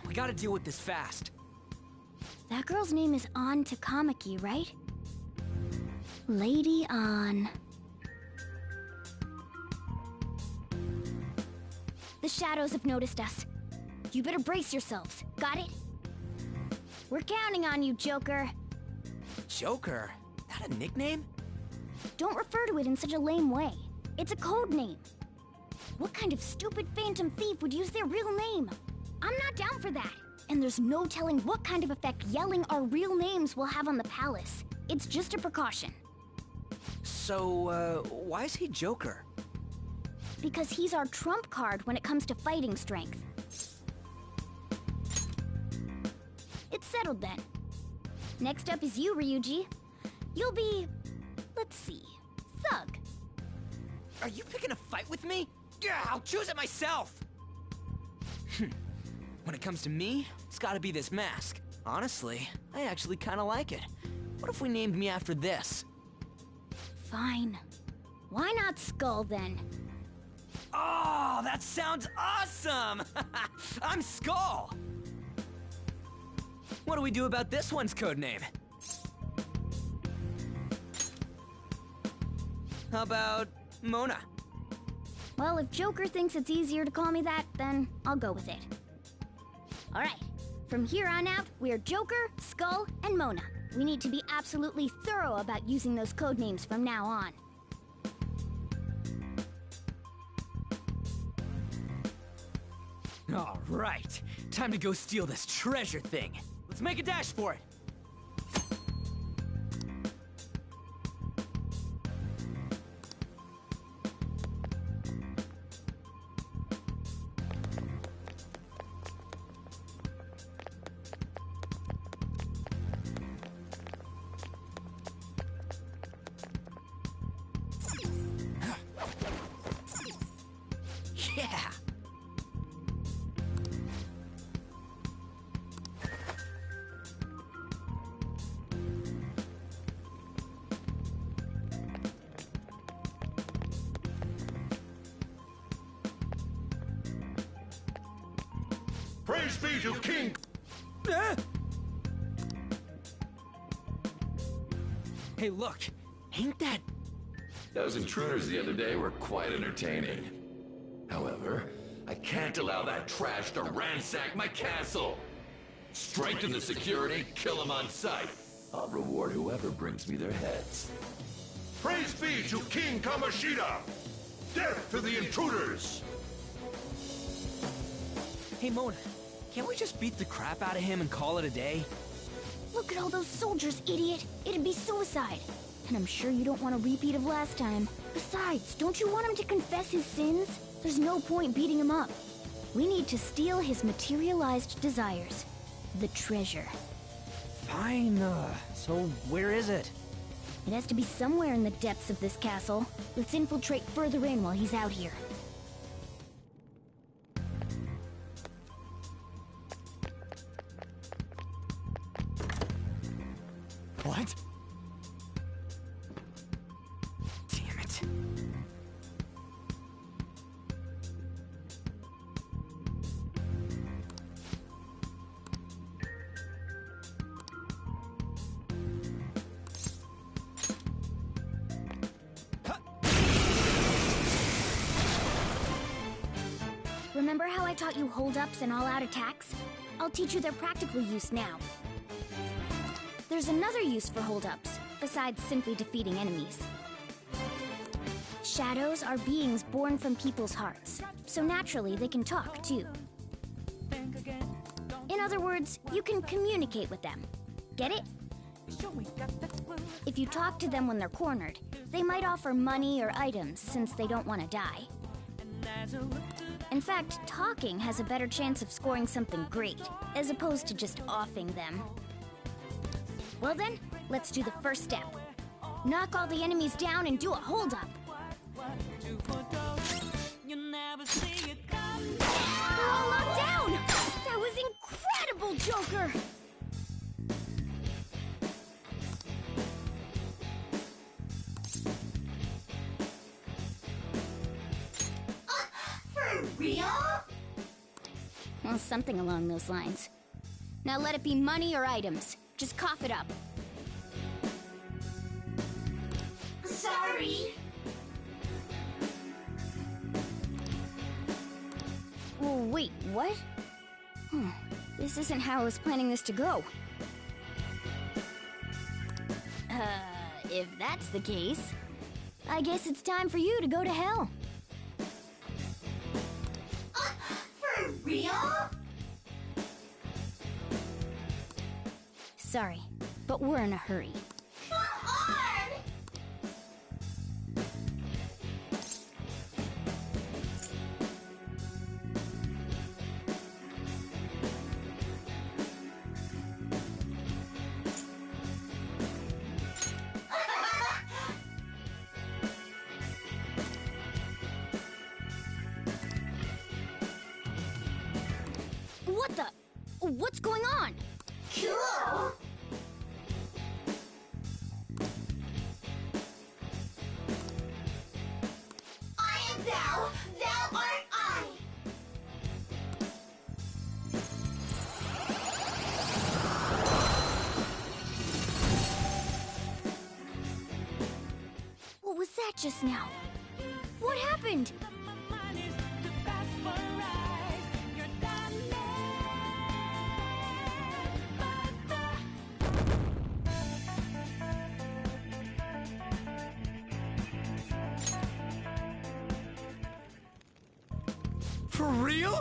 We gotta deal with this fast. That girl's name is An Takamaki, right? Lady An. The shadows have noticed us. You better brace yourselves. Got it? We're counting on you, Joker. Joker? That a nickname? Don't refer to it in such a lame way. It's a code name. What kind of stupid phantom thief would use their real name? I'm not down for that. And there's no telling what kind of effect yelling our real names will have on the palace. It's just a precaution. So, why is he Joker? Because he's our trump card when it comes to fighting strength. It's settled then. Next up is you, Ryuji. You'll be... let's see... Thug. Are you picking a fight with me? Yeah, I'll choose it myself! When it comes to me, it's gotta be this mask. Honestly, I actually kinda like it. What if we named me after this? Fine. Why not Skull, then? Oh, that sounds awesome! I'm Skull! What do we do about this one's codename? How about Mona? Well, if Joker thinks it's easier to call me that, then I'll go with it. Alright, from here on out, we're Joker, Skull, and Mona. We need to be absolutely thorough about using those codenames from now on. Alright, time to go steal this treasure thing. Let's make a dash for it. Yeah! Praise be to King! Hey, look! Ain't that... Those intruders the other day were quite entertaining. However, I can't allow that trash to ransack my castle! Strengthen the security, kill them on sight. I'll reward whoever brings me their heads. Praise be to King Kamoshida! Death to the intruders! Hey, Mona, can't we just beat the crap out of him and call it a day? Look at all those soldiers, idiot! It'd be suicide. And I'm sure you don't want a repeat of last time. Besides, don't you want him to confess his sins? There's no point beating him up. We need to steal his materialized desires. The treasure. Fine, so where is it? It has to be somewhere in the depths of this castle. Let's infiltrate further in while he's out here. Remember how I taught you hold-ups and all-out attacks? I'll teach you their practical use now. There's another use for hold-ups, besides simply defeating enemies. Shadows are beings born from people's hearts, so naturally they can talk, too. In other words, you can communicate with them. Get it? If you talk to them when they're cornered, they might offer money or items since they don't want to die. In fact, talking has a better chance of scoring something great, as opposed to just offing them. Well then, let's do the first step. Knock all the enemies down and do a hold-up. They're all knocked down! That was incredible, Joker! For real? Well, something along those lines. Now let it be money or items. Just cough it up. Sorry. Well, wait, what? This isn't how I was planning this to go. If that's the case, I guess it's time for you to go to hell. For real? Sorry, but we're in a hurry. Come on! What the? What's going on? Cool! I am thou, thou art I! What was that just now? What happened? For real?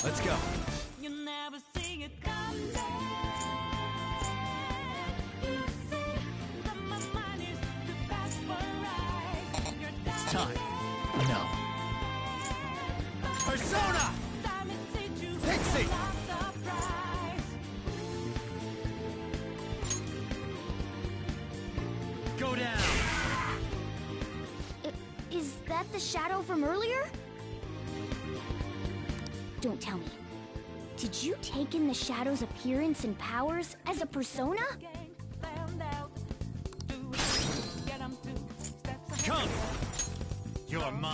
Let's go. It's time. No. Persona! Pixie! Go down! Is that the shadow from earlier? Don't tell me. Did you take in the shadow's appearance and powers as a persona? Come! You're mine!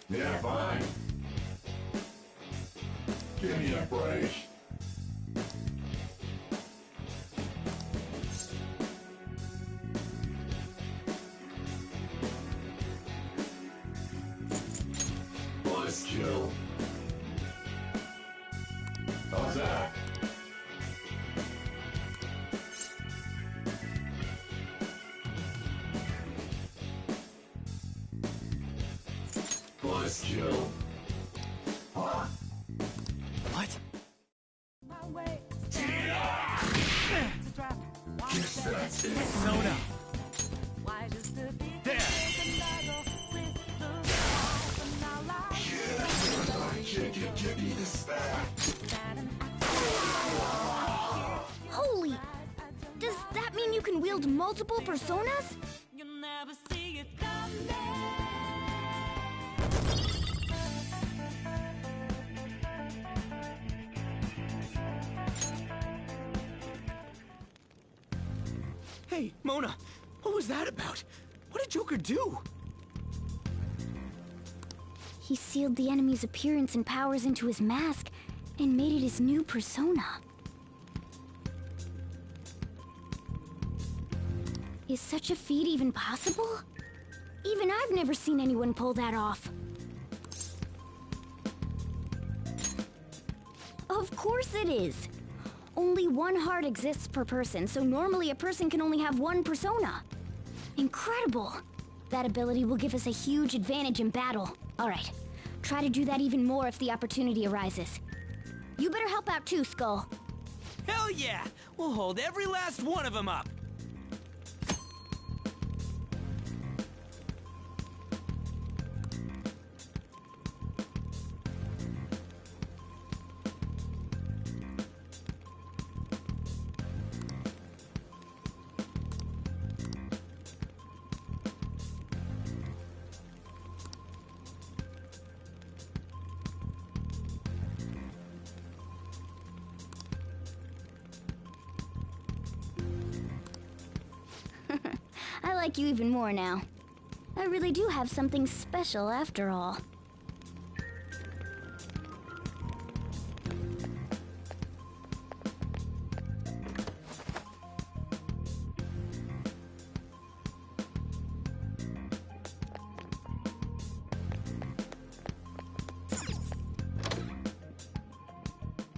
Yeah, fine. Give me a break. Flawless kill. What? Persona. There! Give me this back. Holy! Does that mean you can wield multiple personas? Hey, Mona, what was that about? What did Joker do? He sealed the enemy's appearance and powers into his mask and made it his new persona. Is such a feat even possible? Even I've never seen anyone pull that off. Of course it is. Only one heart exists per person, so normally a person can only have one persona. Incredible! That ability will give us a huge advantage in battle. Alright, try to do that even more if the opportunity arises. You better help out too, Skull. Hell yeah! We'll hold every last one of them up! I like you even more now. I really do have something special after all.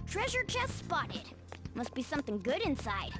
Treasure chest spotted. Must be something good inside.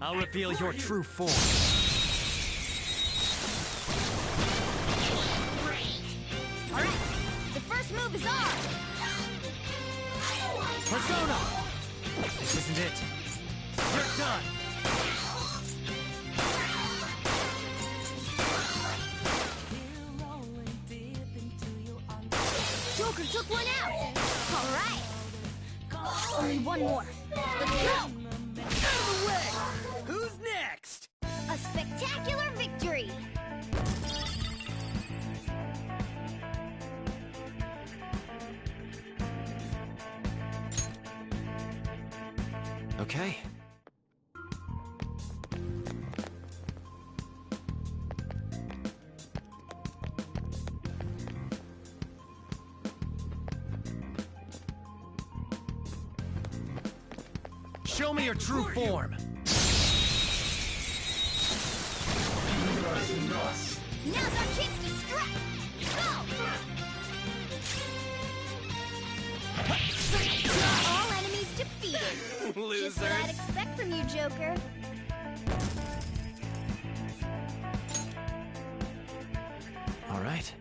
I'll reveal your true form. Alright, the first move is ours! Persona! This isn't it. You're done! Joker took one out! Alright! Only one more. Let's go! Out of the way! Who's next? A spectacular victory! Okay. Show me your true form! Now's our chance to strike! Go! All enemies defeated! Losers! Just what I'd expect from you, Joker. All right.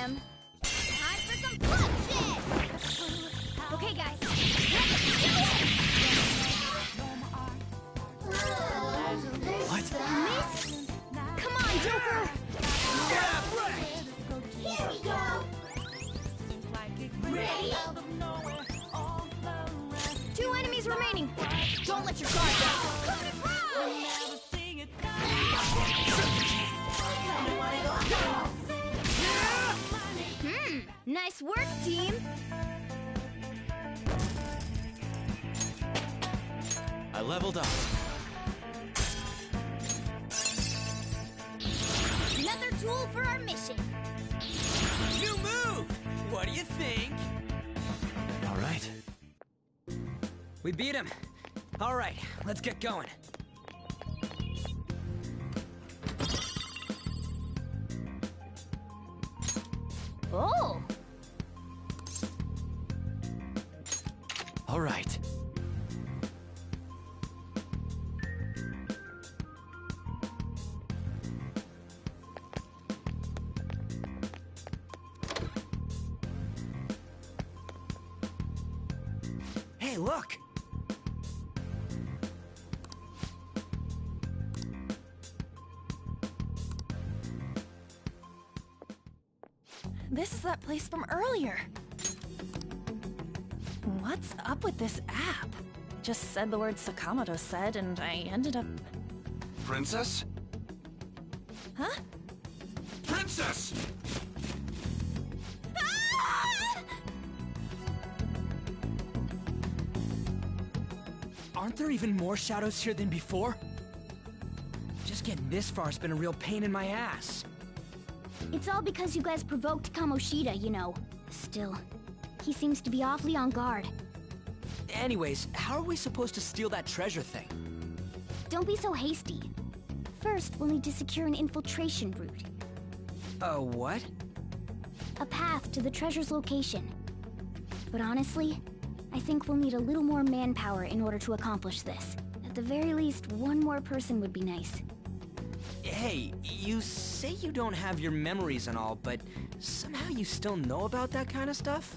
am. Time for some bloodshed! Okay, guys. What? Miss? Come on, Joker! Yeah, right! Here we go! Ready? 2 enemies remaining. Don't let your guard down. Come and run! Nice work, team. I leveled up. Another tool for our mission. New move! What do you think? All right. We beat him. All right, let's get going. Oh! All right. Hey, look! This is that place from earlier. What's up with this app? Just said the word Sakamoto said, and I ended up... Princess? Huh? Princess! Aren't there even more shadows here than before? Just getting this far has been a real pain in my ass. It's all because you guys provoked Kamoshida, you know. Still, he seems to be awfully on guard. Anyways, how are we supposed to steal that treasure thing? Don't be so hasty. First, we'll need to secure an infiltration route. What? A path to the treasure's location. But honestly, I think we'll need a little more manpower in order to accomplish this. At the very least, one more person would be nice. Hey, you say you don't have your memories and all, but somehow you still know about that kind of stuff?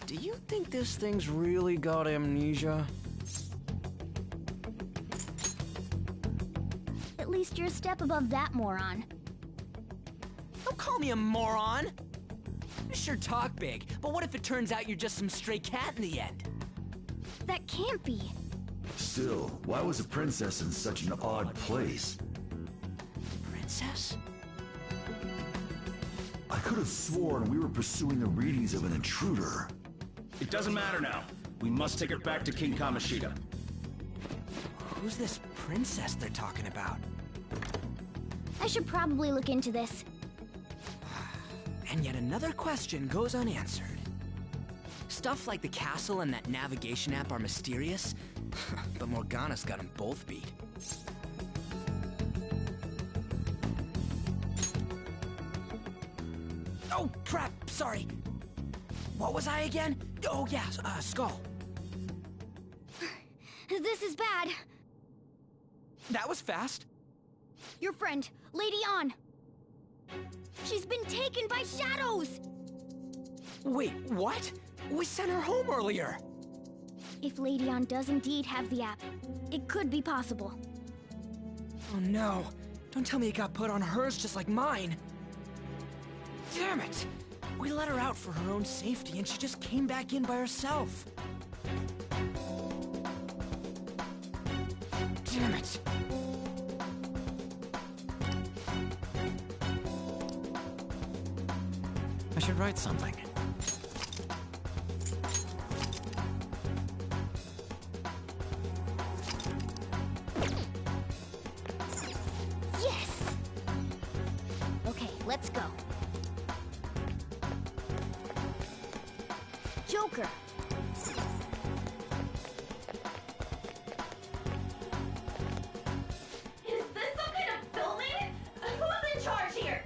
Do you think this thing's really got amnesia? At least you're a step above that moron. Don't call me a moron! You sure talk big, but what if it turns out you're just some stray cat in the end? That can't be. Still, why was a princess in such an odd place? Princess? I could have sworn we were pursuing the readings of an intruder. It doesn't matter now. We must take her back to King Kamoshida. Who's this princess they're talking about? I should probably look into this. And yet another question goes unanswered. Stuff like the castle and that navigation app are mysterious, but Morgana's got them both beat. Oh, crap, sorry. What was I again? Oh, yeah, Skull. This is bad. That was fast. Your friend, Lady An. She's been taken by shadows! Wait, what? We sent her home earlier. If Lady An does indeed have the app, it could be possible. Oh no. Don't tell me it got put on hers just like mine. Damn it! We let her out for her own safety and she just came back in by herself. Damn it. I should write something. Yes! Okay, let's go. Joker! Is this some kind of filming? Who's in charge here?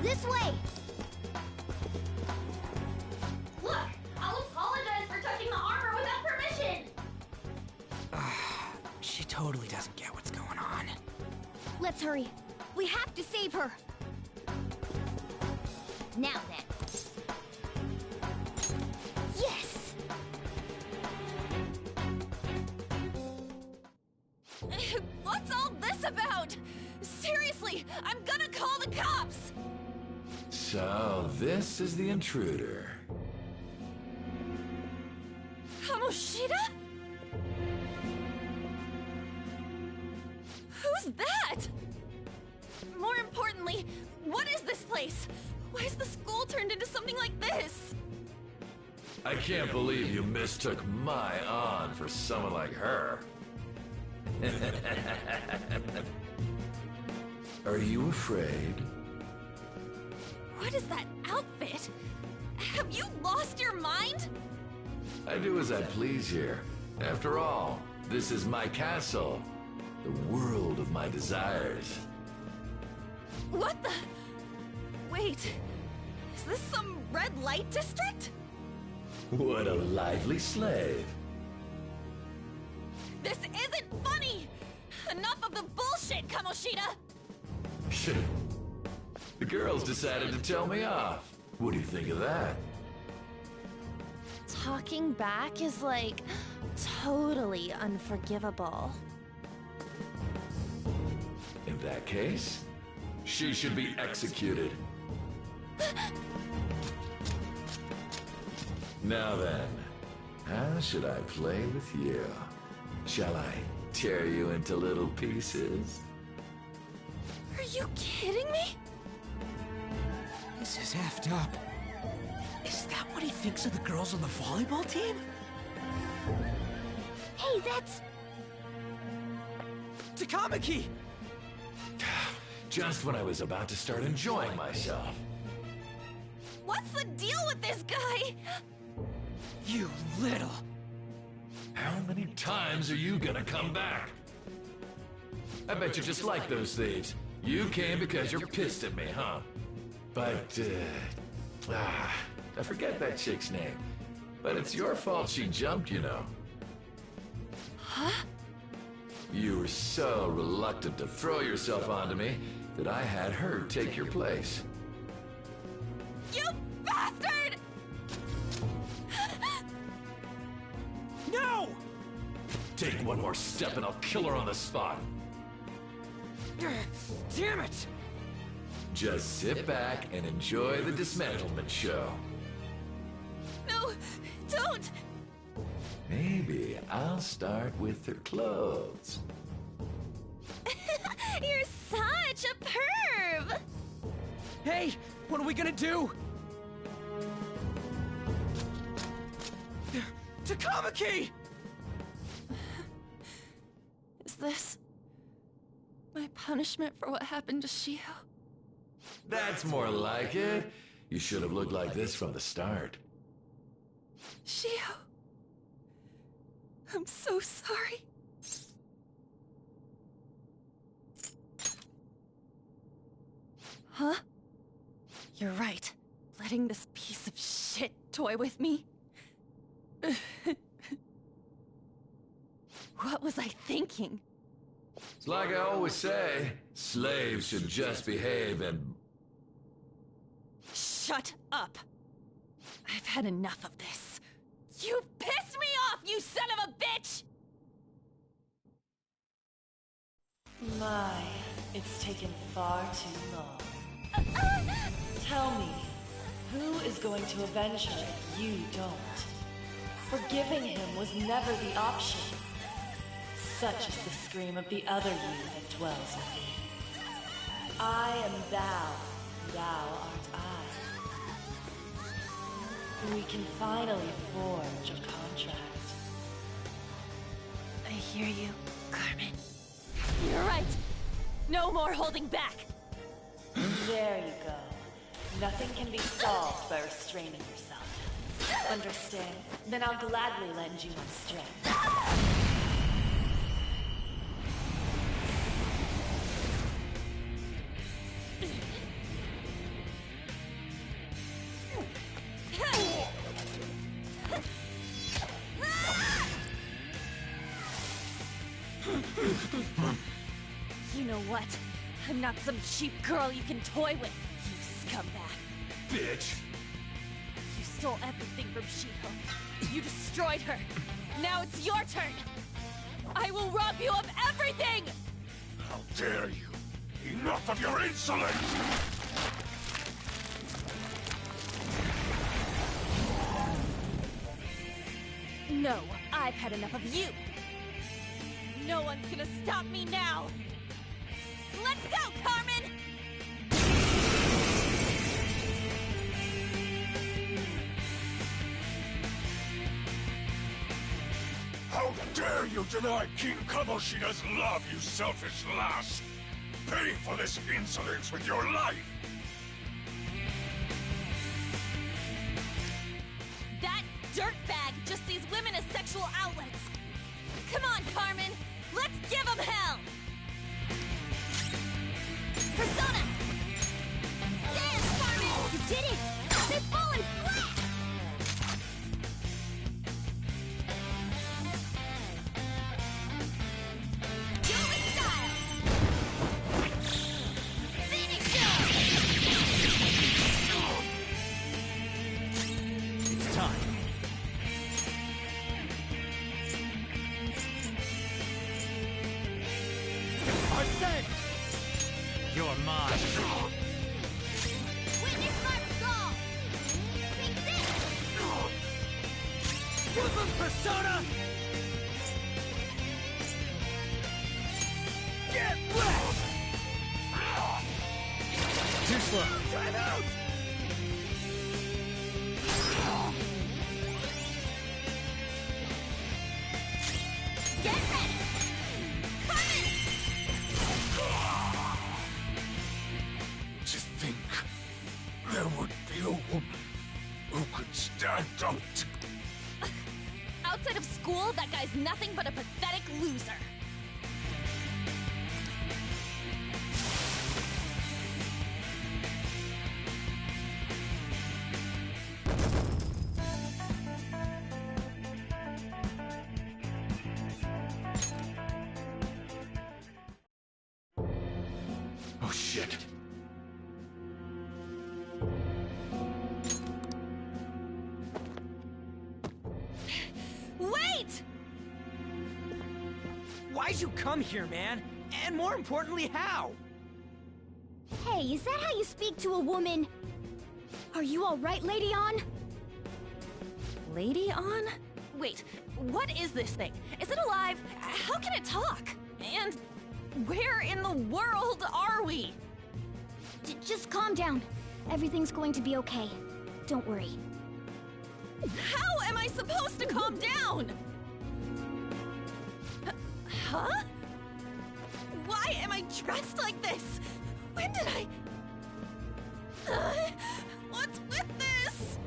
This way! Look, I'll apologize for touching the armor without permission! totally doesn't get what's going on. Let's hurry. We have to save her. Now then. Yes! What's all this about? Seriously, I'm gonna call the cops! So, this is the intruder. Kamoshida? Who's that? More importantly, what is this place? Why is the school turned into something like this? I can't believe you mistook my An for someone like her. Are you afraid? What is that outfit? Have you lost your mind? I do as I please here. After all, this is my castle. The world of my desires. What the? Wait, is this some red light district? What a lively slave. This isn't funny! Enough of the bullshit, Kamoshida! The girls decided to tell me off. What do you think of that? Talking back is like totally unforgivable. In that case, she should be executed. Now then, how should I play with you? Shall I tear you into little pieces? Are you kidding me? This is effed up. Is that what he thinks of the girls on the volleyball team? Hey, that's... Takamaki! Just when I was about to start enjoying myself. What's the deal with this guy? You little... How many times are you gonna come back? I bet you just like those thieves. You came because you're pissed at me, huh? But, I forget that chick's name. But it's your fault she jumped, you know. Huh? You were so reluctant to throw yourself onto me that I had her take your place. You bastard! No! Take one more step and I'll kill her on the spot. Damn it! Just sit back and enjoy the dismantlement show. No, don't! Maybe I'll start with her clothes. You're such a perv! Hey, what are we gonna do? Takamaki! Is this my punishment for what happened to Shio? That's more like it. You should have looked like this from the start. Shio, I'm so sorry. Huh? You're right. Letting this piece of shit toy with me? What was I thinking? It's like I always say, slaves should just behave and... Shut up! I've had enough of this. You pissed me off, you son of a bitch! My, it's taken far too long. Tell me, who is going to avenge her if you don't? Forgiving him was never the option. Such is the scream of the other you that dwells in me. I am thou, thou art I. We can finally forge a contract. I hear you, Carmen. You're right! No more holding back! There you go. Nothing can be solved by restraining yourself. Understand? Then I'll gladly lend you my strength. You know what? I'm not some cheap girl you can toy with, you scumbag. Bitch! You stole everything from She-Hulk. You destroyed her. Now it's your turn. I will rob you of everything! How dare you! Enough of your insolence! No, I've had enough of you. No one's gonna stop me now. Let's go, Carmen! How dare you deny King Kamoshida's love, you selfish lass! Pay for this insolence with your life! That dirtbag just sees women as sexual outlets. Come on, Carmen! Let's give him hell! Persona! Dance, Carmen! You did it! They've fallen flat! Dueling style! Finish It's time. Arsene! You're mine. Witness my resolve! Take this! Give him Persona! Get wrecked! Too slow. Time out! Get ready! Carmen! To think there would be a woman who could stand up to... Outside of school, that guy's nothing but a pathetic loser. Oh shit! Wait! Why'd you come here, man? And more importantly, how? Hey, is that how you speak to a woman? Are you alright, Lady On? Lady On? Wait, what is this thing? Is it alive? How can it talk? And where in the world are we? Just calm down. Everything's going to be okay. Don't worry. How am I supposed to calm down? Huh? Why am I dressed like this? When did I... What's with this?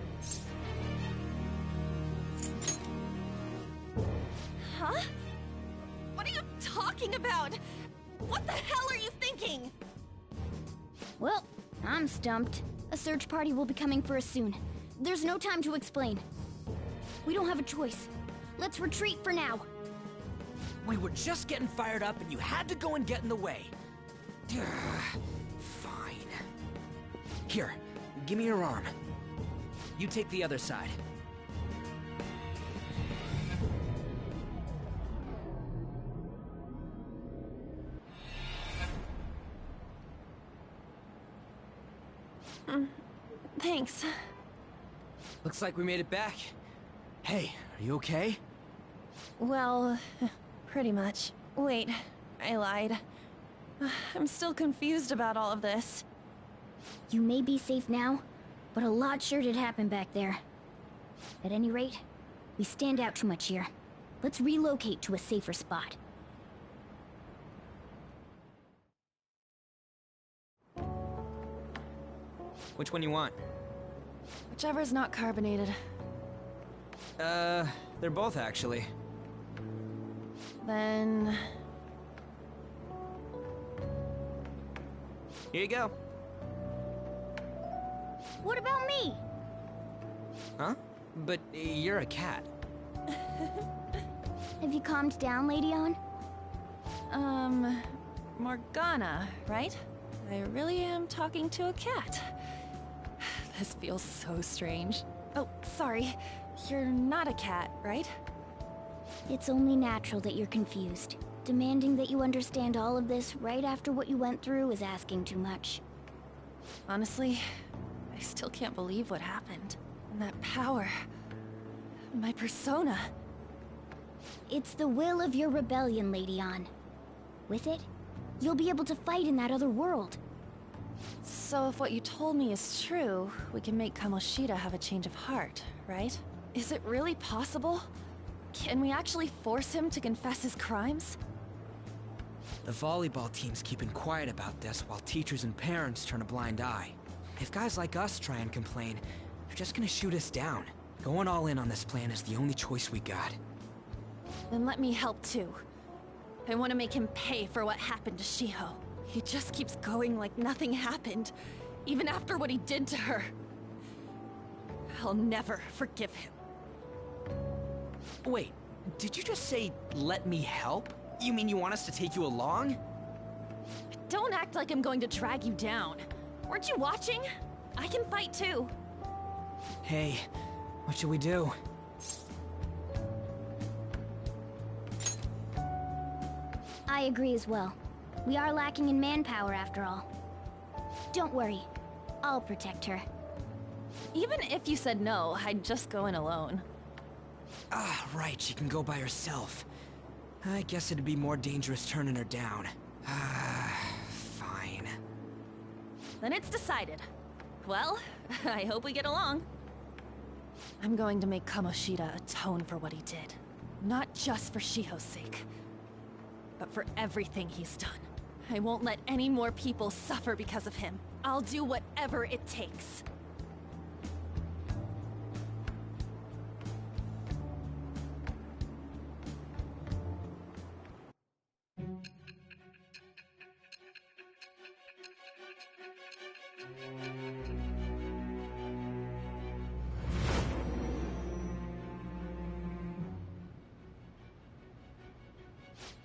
Huh? What are you talking about? What the hell are you thinking? Well, I'm stumped. A search party will be coming for us soon. There's no time to explain. We don't have a choice. Let's retreat for now. We were just getting fired up and you had to go and get in the way. Fine. Here, give me your arm. You take the other side. Thanks. Looks like we made it back. Hey, are you okay? Well, pretty much. Wait, I lied. I'm still confused about all of this. You may be safe now, but a lot sure did happen back there. At any rate, we stand out too much here. Let's relocate to a safer spot. Which one you want? Whichever's not carbonated. They're both actually. Then... Here you go. What about me? Huh? But you're a cat. Have you calmed down, Lady On? Morgana, right? I really am talking to a cat. This feels so strange. Oh, sorry. You're not a cat, right? It's only natural that you're confused. Demanding that you understand all of this right after what you went through is asking too much. Honestly, I still can't believe what happened. And that power... my persona... It's the will of your rebellion, Lady Ann. With it, you'll be able to fight in that other world. So if what you told me is true, we can make Kamoshida have a change of heart, right? Is it really possible? Can we actually force him to confess his crimes? The volleyball team's keeping quiet about this while teachers and parents turn a blind eye. If guys like us try and complain, they're just gonna shoot us down. Going all in on this plan is the only choice we got. Then let me help too. I want to make him pay for what happened to Shiho. He just keeps going like nothing happened, even after what he did to her. I'll never forgive him. Wait, did you just say, let me help? You mean you want us to take you along? Don't act like I'm going to drag you down. Weren't you watching? I can fight too. Hey, what should we do? I agree as well. We are lacking in manpower after all. Don't worry. I'll protect her. Even if you said no, I'd just go in alone. Ah, right, she can go by herself. I guess it'd be more dangerous turning her down. Fine. Then it's decided. Well, I hope we get along. I'm going to make Kamoshida atone for what he did. Not just for Shiho's sake, but for everything he's done. I won't let any more people suffer because of him. I'll do whatever it takes.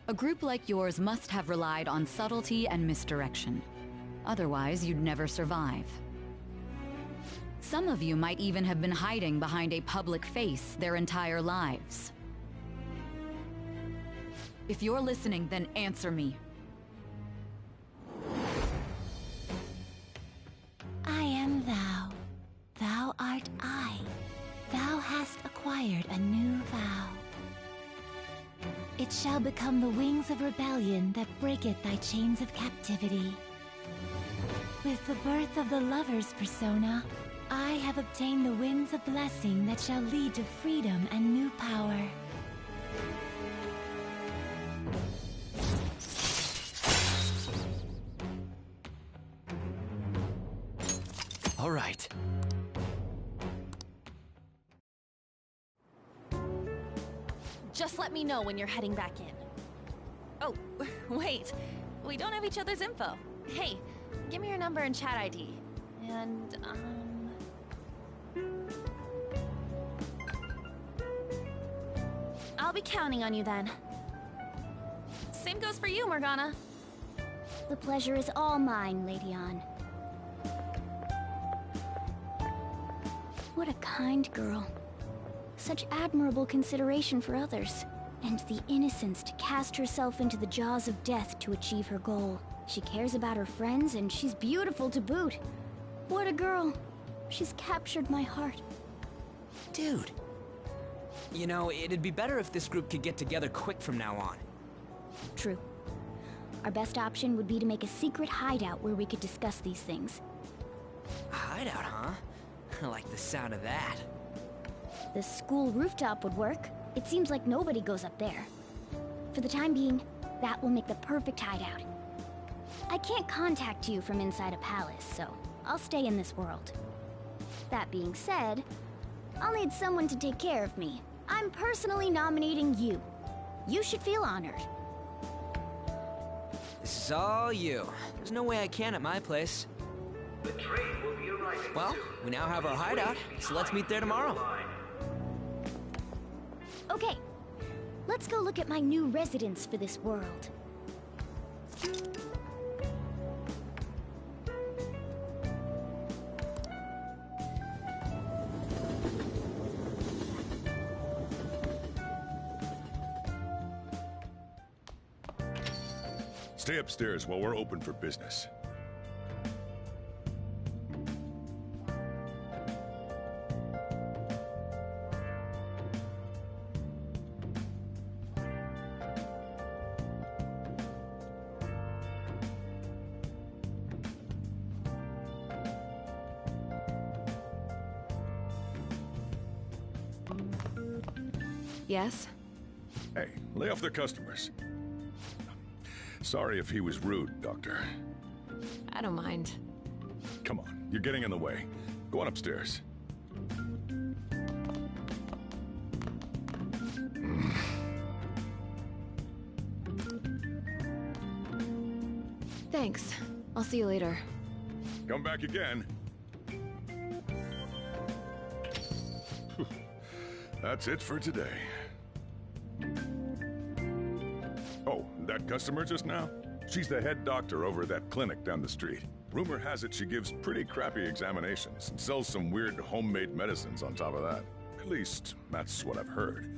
A group like yours must have relied on subtlety and misdirection. Otherwise, you'd never survive. Some of you might even have been hiding behind a public face their entire lives. If you're listening, then answer me. I am thou. Thou art I. Thou hast acquired a new vow. It shall become the wings of rebellion that breaketh thy chains of captivity. With the birth of the lover's persona, I have obtained the winds of blessing that shall lead to freedom and new power. All right. Just let me know when you're heading back in. Oh, wait. We don't have each other's info. Hey, give me your number and chat ID. And, I'll be counting on you then. Same goes for you, Morgana. The pleasure is all mine, Lady Ann. What a kind girl. Such admirable consideration for others. And the innocence to cast herself into the jaws of death to achieve her goal. She cares about her friends, and she's beautiful to boot. What a girl. She's captured my heart. Dude. You know, it'd be better if this group could get together quick from now on. True. Our best option would be to make a secret hideout where we could discuss these things. A hideout, huh? I like the sound of that. The school rooftop would work. It seems like nobody goes up there. For the time being, that will make the perfect hideout. I can't contact you from inside a palace, so I'll stay in this world. That being said, I'll need someone to take care of me. I'm personally nominating you. You should feel honored. This is all you. There's no way I can at my place. The train will be arriving Well, soon. we now have our hideout, so let's meet there tomorrow. Okay, let's go look at my new residence for this world. Stay upstairs while we're open for business. Yes? Hey, lay off the customers. Sorry if he was rude, Doctor. I don't mind. Come on, you're getting in the way. Go on upstairs. Thanks. I'll see you later. Come back again. That's it for today. Oh, that customer just now? She's the head doctor over at that clinic down the street. Rumor has it she gives pretty crappy examinations and sells some weird homemade medicines on top of that. At least, that's what I've heard.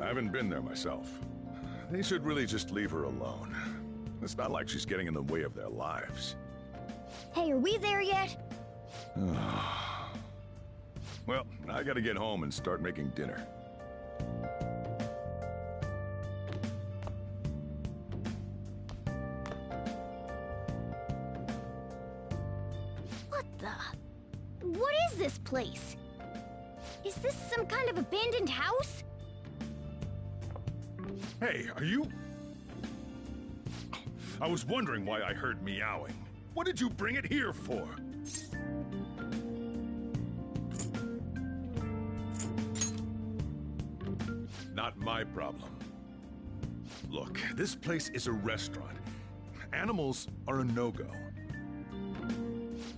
I haven't been there myself. They should really just leave her alone. It's not like she's getting in the way of their lives. Hey, are we there yet? Well, I gotta get home and start making dinner. What the? What is this place? Is this some kind of abandoned house? Hey, are you... I was wondering why I heard meowing. What did you bring it here for? Not my problem. Look, this place is a restaurant. Animals are a no-go.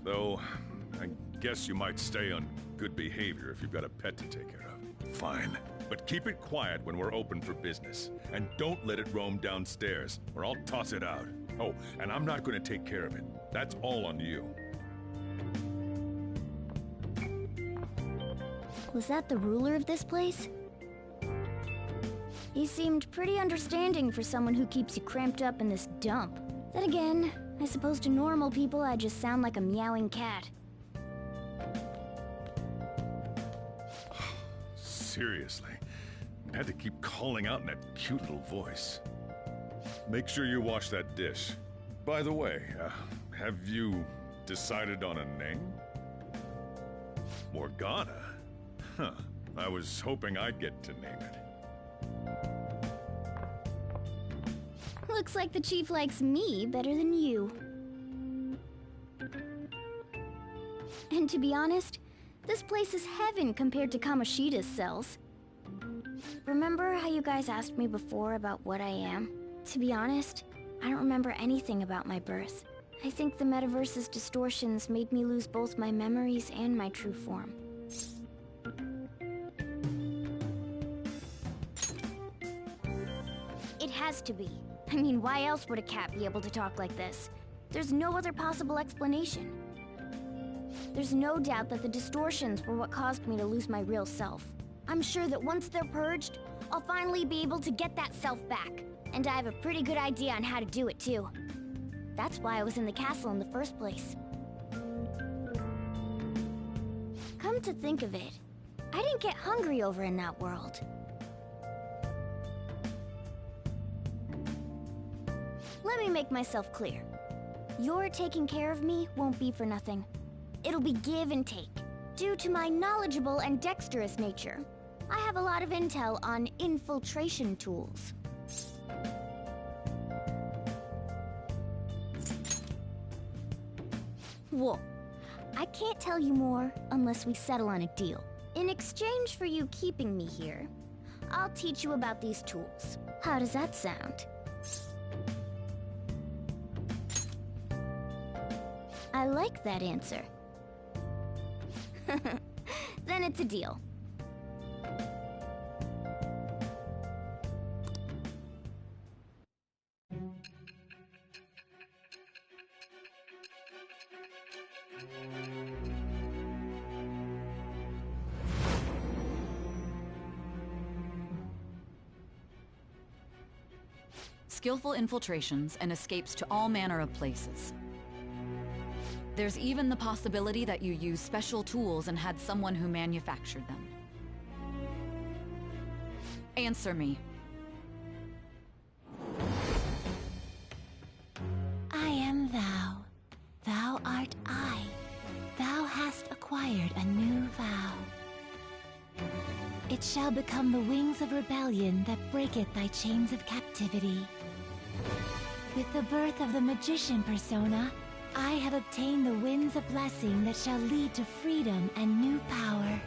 Though, I guess you might stay on good behavior if you've got a pet to take care of. Fine. But keep it quiet when we're open for business. And don't let it roam downstairs, or I'll toss it out. Oh, and I'm not going to take care of it. That's all on you. Was that the ruler of this place? He seemed pretty understanding for someone who keeps you cramped up in this dump. Then again, I suppose to normal people I just sound like a meowing cat. Seriously, I had to keep calling out in that cute little voice. Make sure you wash that dish. By the way, have you decided on a name? Morgana? Huh. I was hoping I'd get to name it. Looks like the chief likes me better than you. And to be honest, this place is heaven compared to Kamoshida's cells. Remember how you guys asked me before about what I am? To be honest, I don't remember anything about my birth. I think the metaverse's distortions made me lose both my memories and my true form. It has to be. I mean, why else would a cat be able to talk like this? There's no other possible explanation. There's no doubt that the distortions were what caused me to lose my real self. I'm sure that once they're purged, I'll finally be able to get that self back. And I have a pretty good idea on how to do it too. That's why I was in the castle in the first place. Come to think of it, I didn't get hungry over in that world. Let me make myself clear. Your taking care of me won't be for nothing. It'll be give and take. Due to my knowledgeable and dexterous nature, I have a lot of intel on infiltration tools. Whoa. I can't tell you more unless we settle on a deal. In exchange for you keeping me here, I'll teach you about these tools. How does that sound? I like that answer. Then it's a deal. skillful infiltrations and escapes to all manner of places. There's even the possibility that you use special tools and had someone who manufactured them. Answer me. I am thou. Thou art I. Thou hast acquired a new vow. It shall become the wings of rebellion that breaketh thy chains of captivity. With the birth of the magician persona, I have obtained the winds of blessing that shall lead to freedom and new power.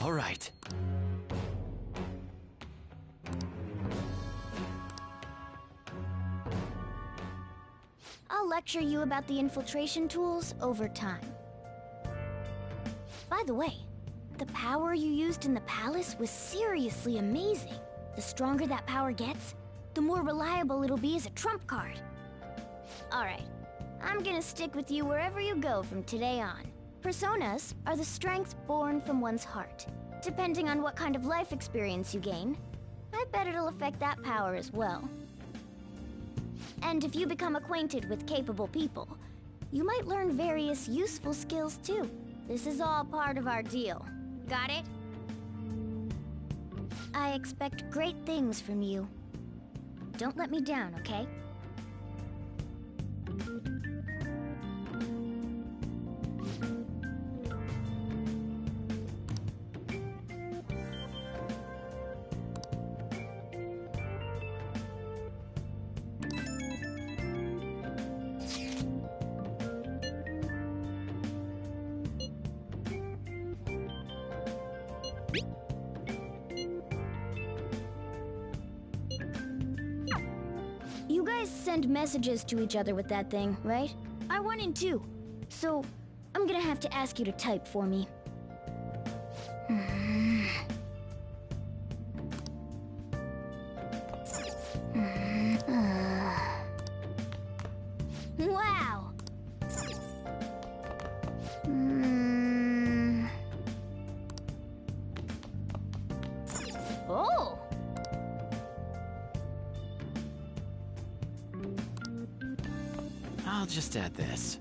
All right. I'll lecture you about the infiltration tools over time. By the way, the power you used in the palace was seriously amazing. The stronger that power gets, the more reliable it'll be as a trump card. Alright, I'm gonna stick with you wherever you go from today on. Personas are the strength born from one's heart. Depending on what kind of life experience you gain, I bet it'll affect that power as well. And if you become acquainted with capable people, you might learn various useful skills too. This is all part of our deal. Got it? I expect great things from you. Don't let me down, okay? You guys send messages to each other with that thing, right? I want in too. So, I'm gonna have to ask you to type for me. Wow! Oh! I'll just add this.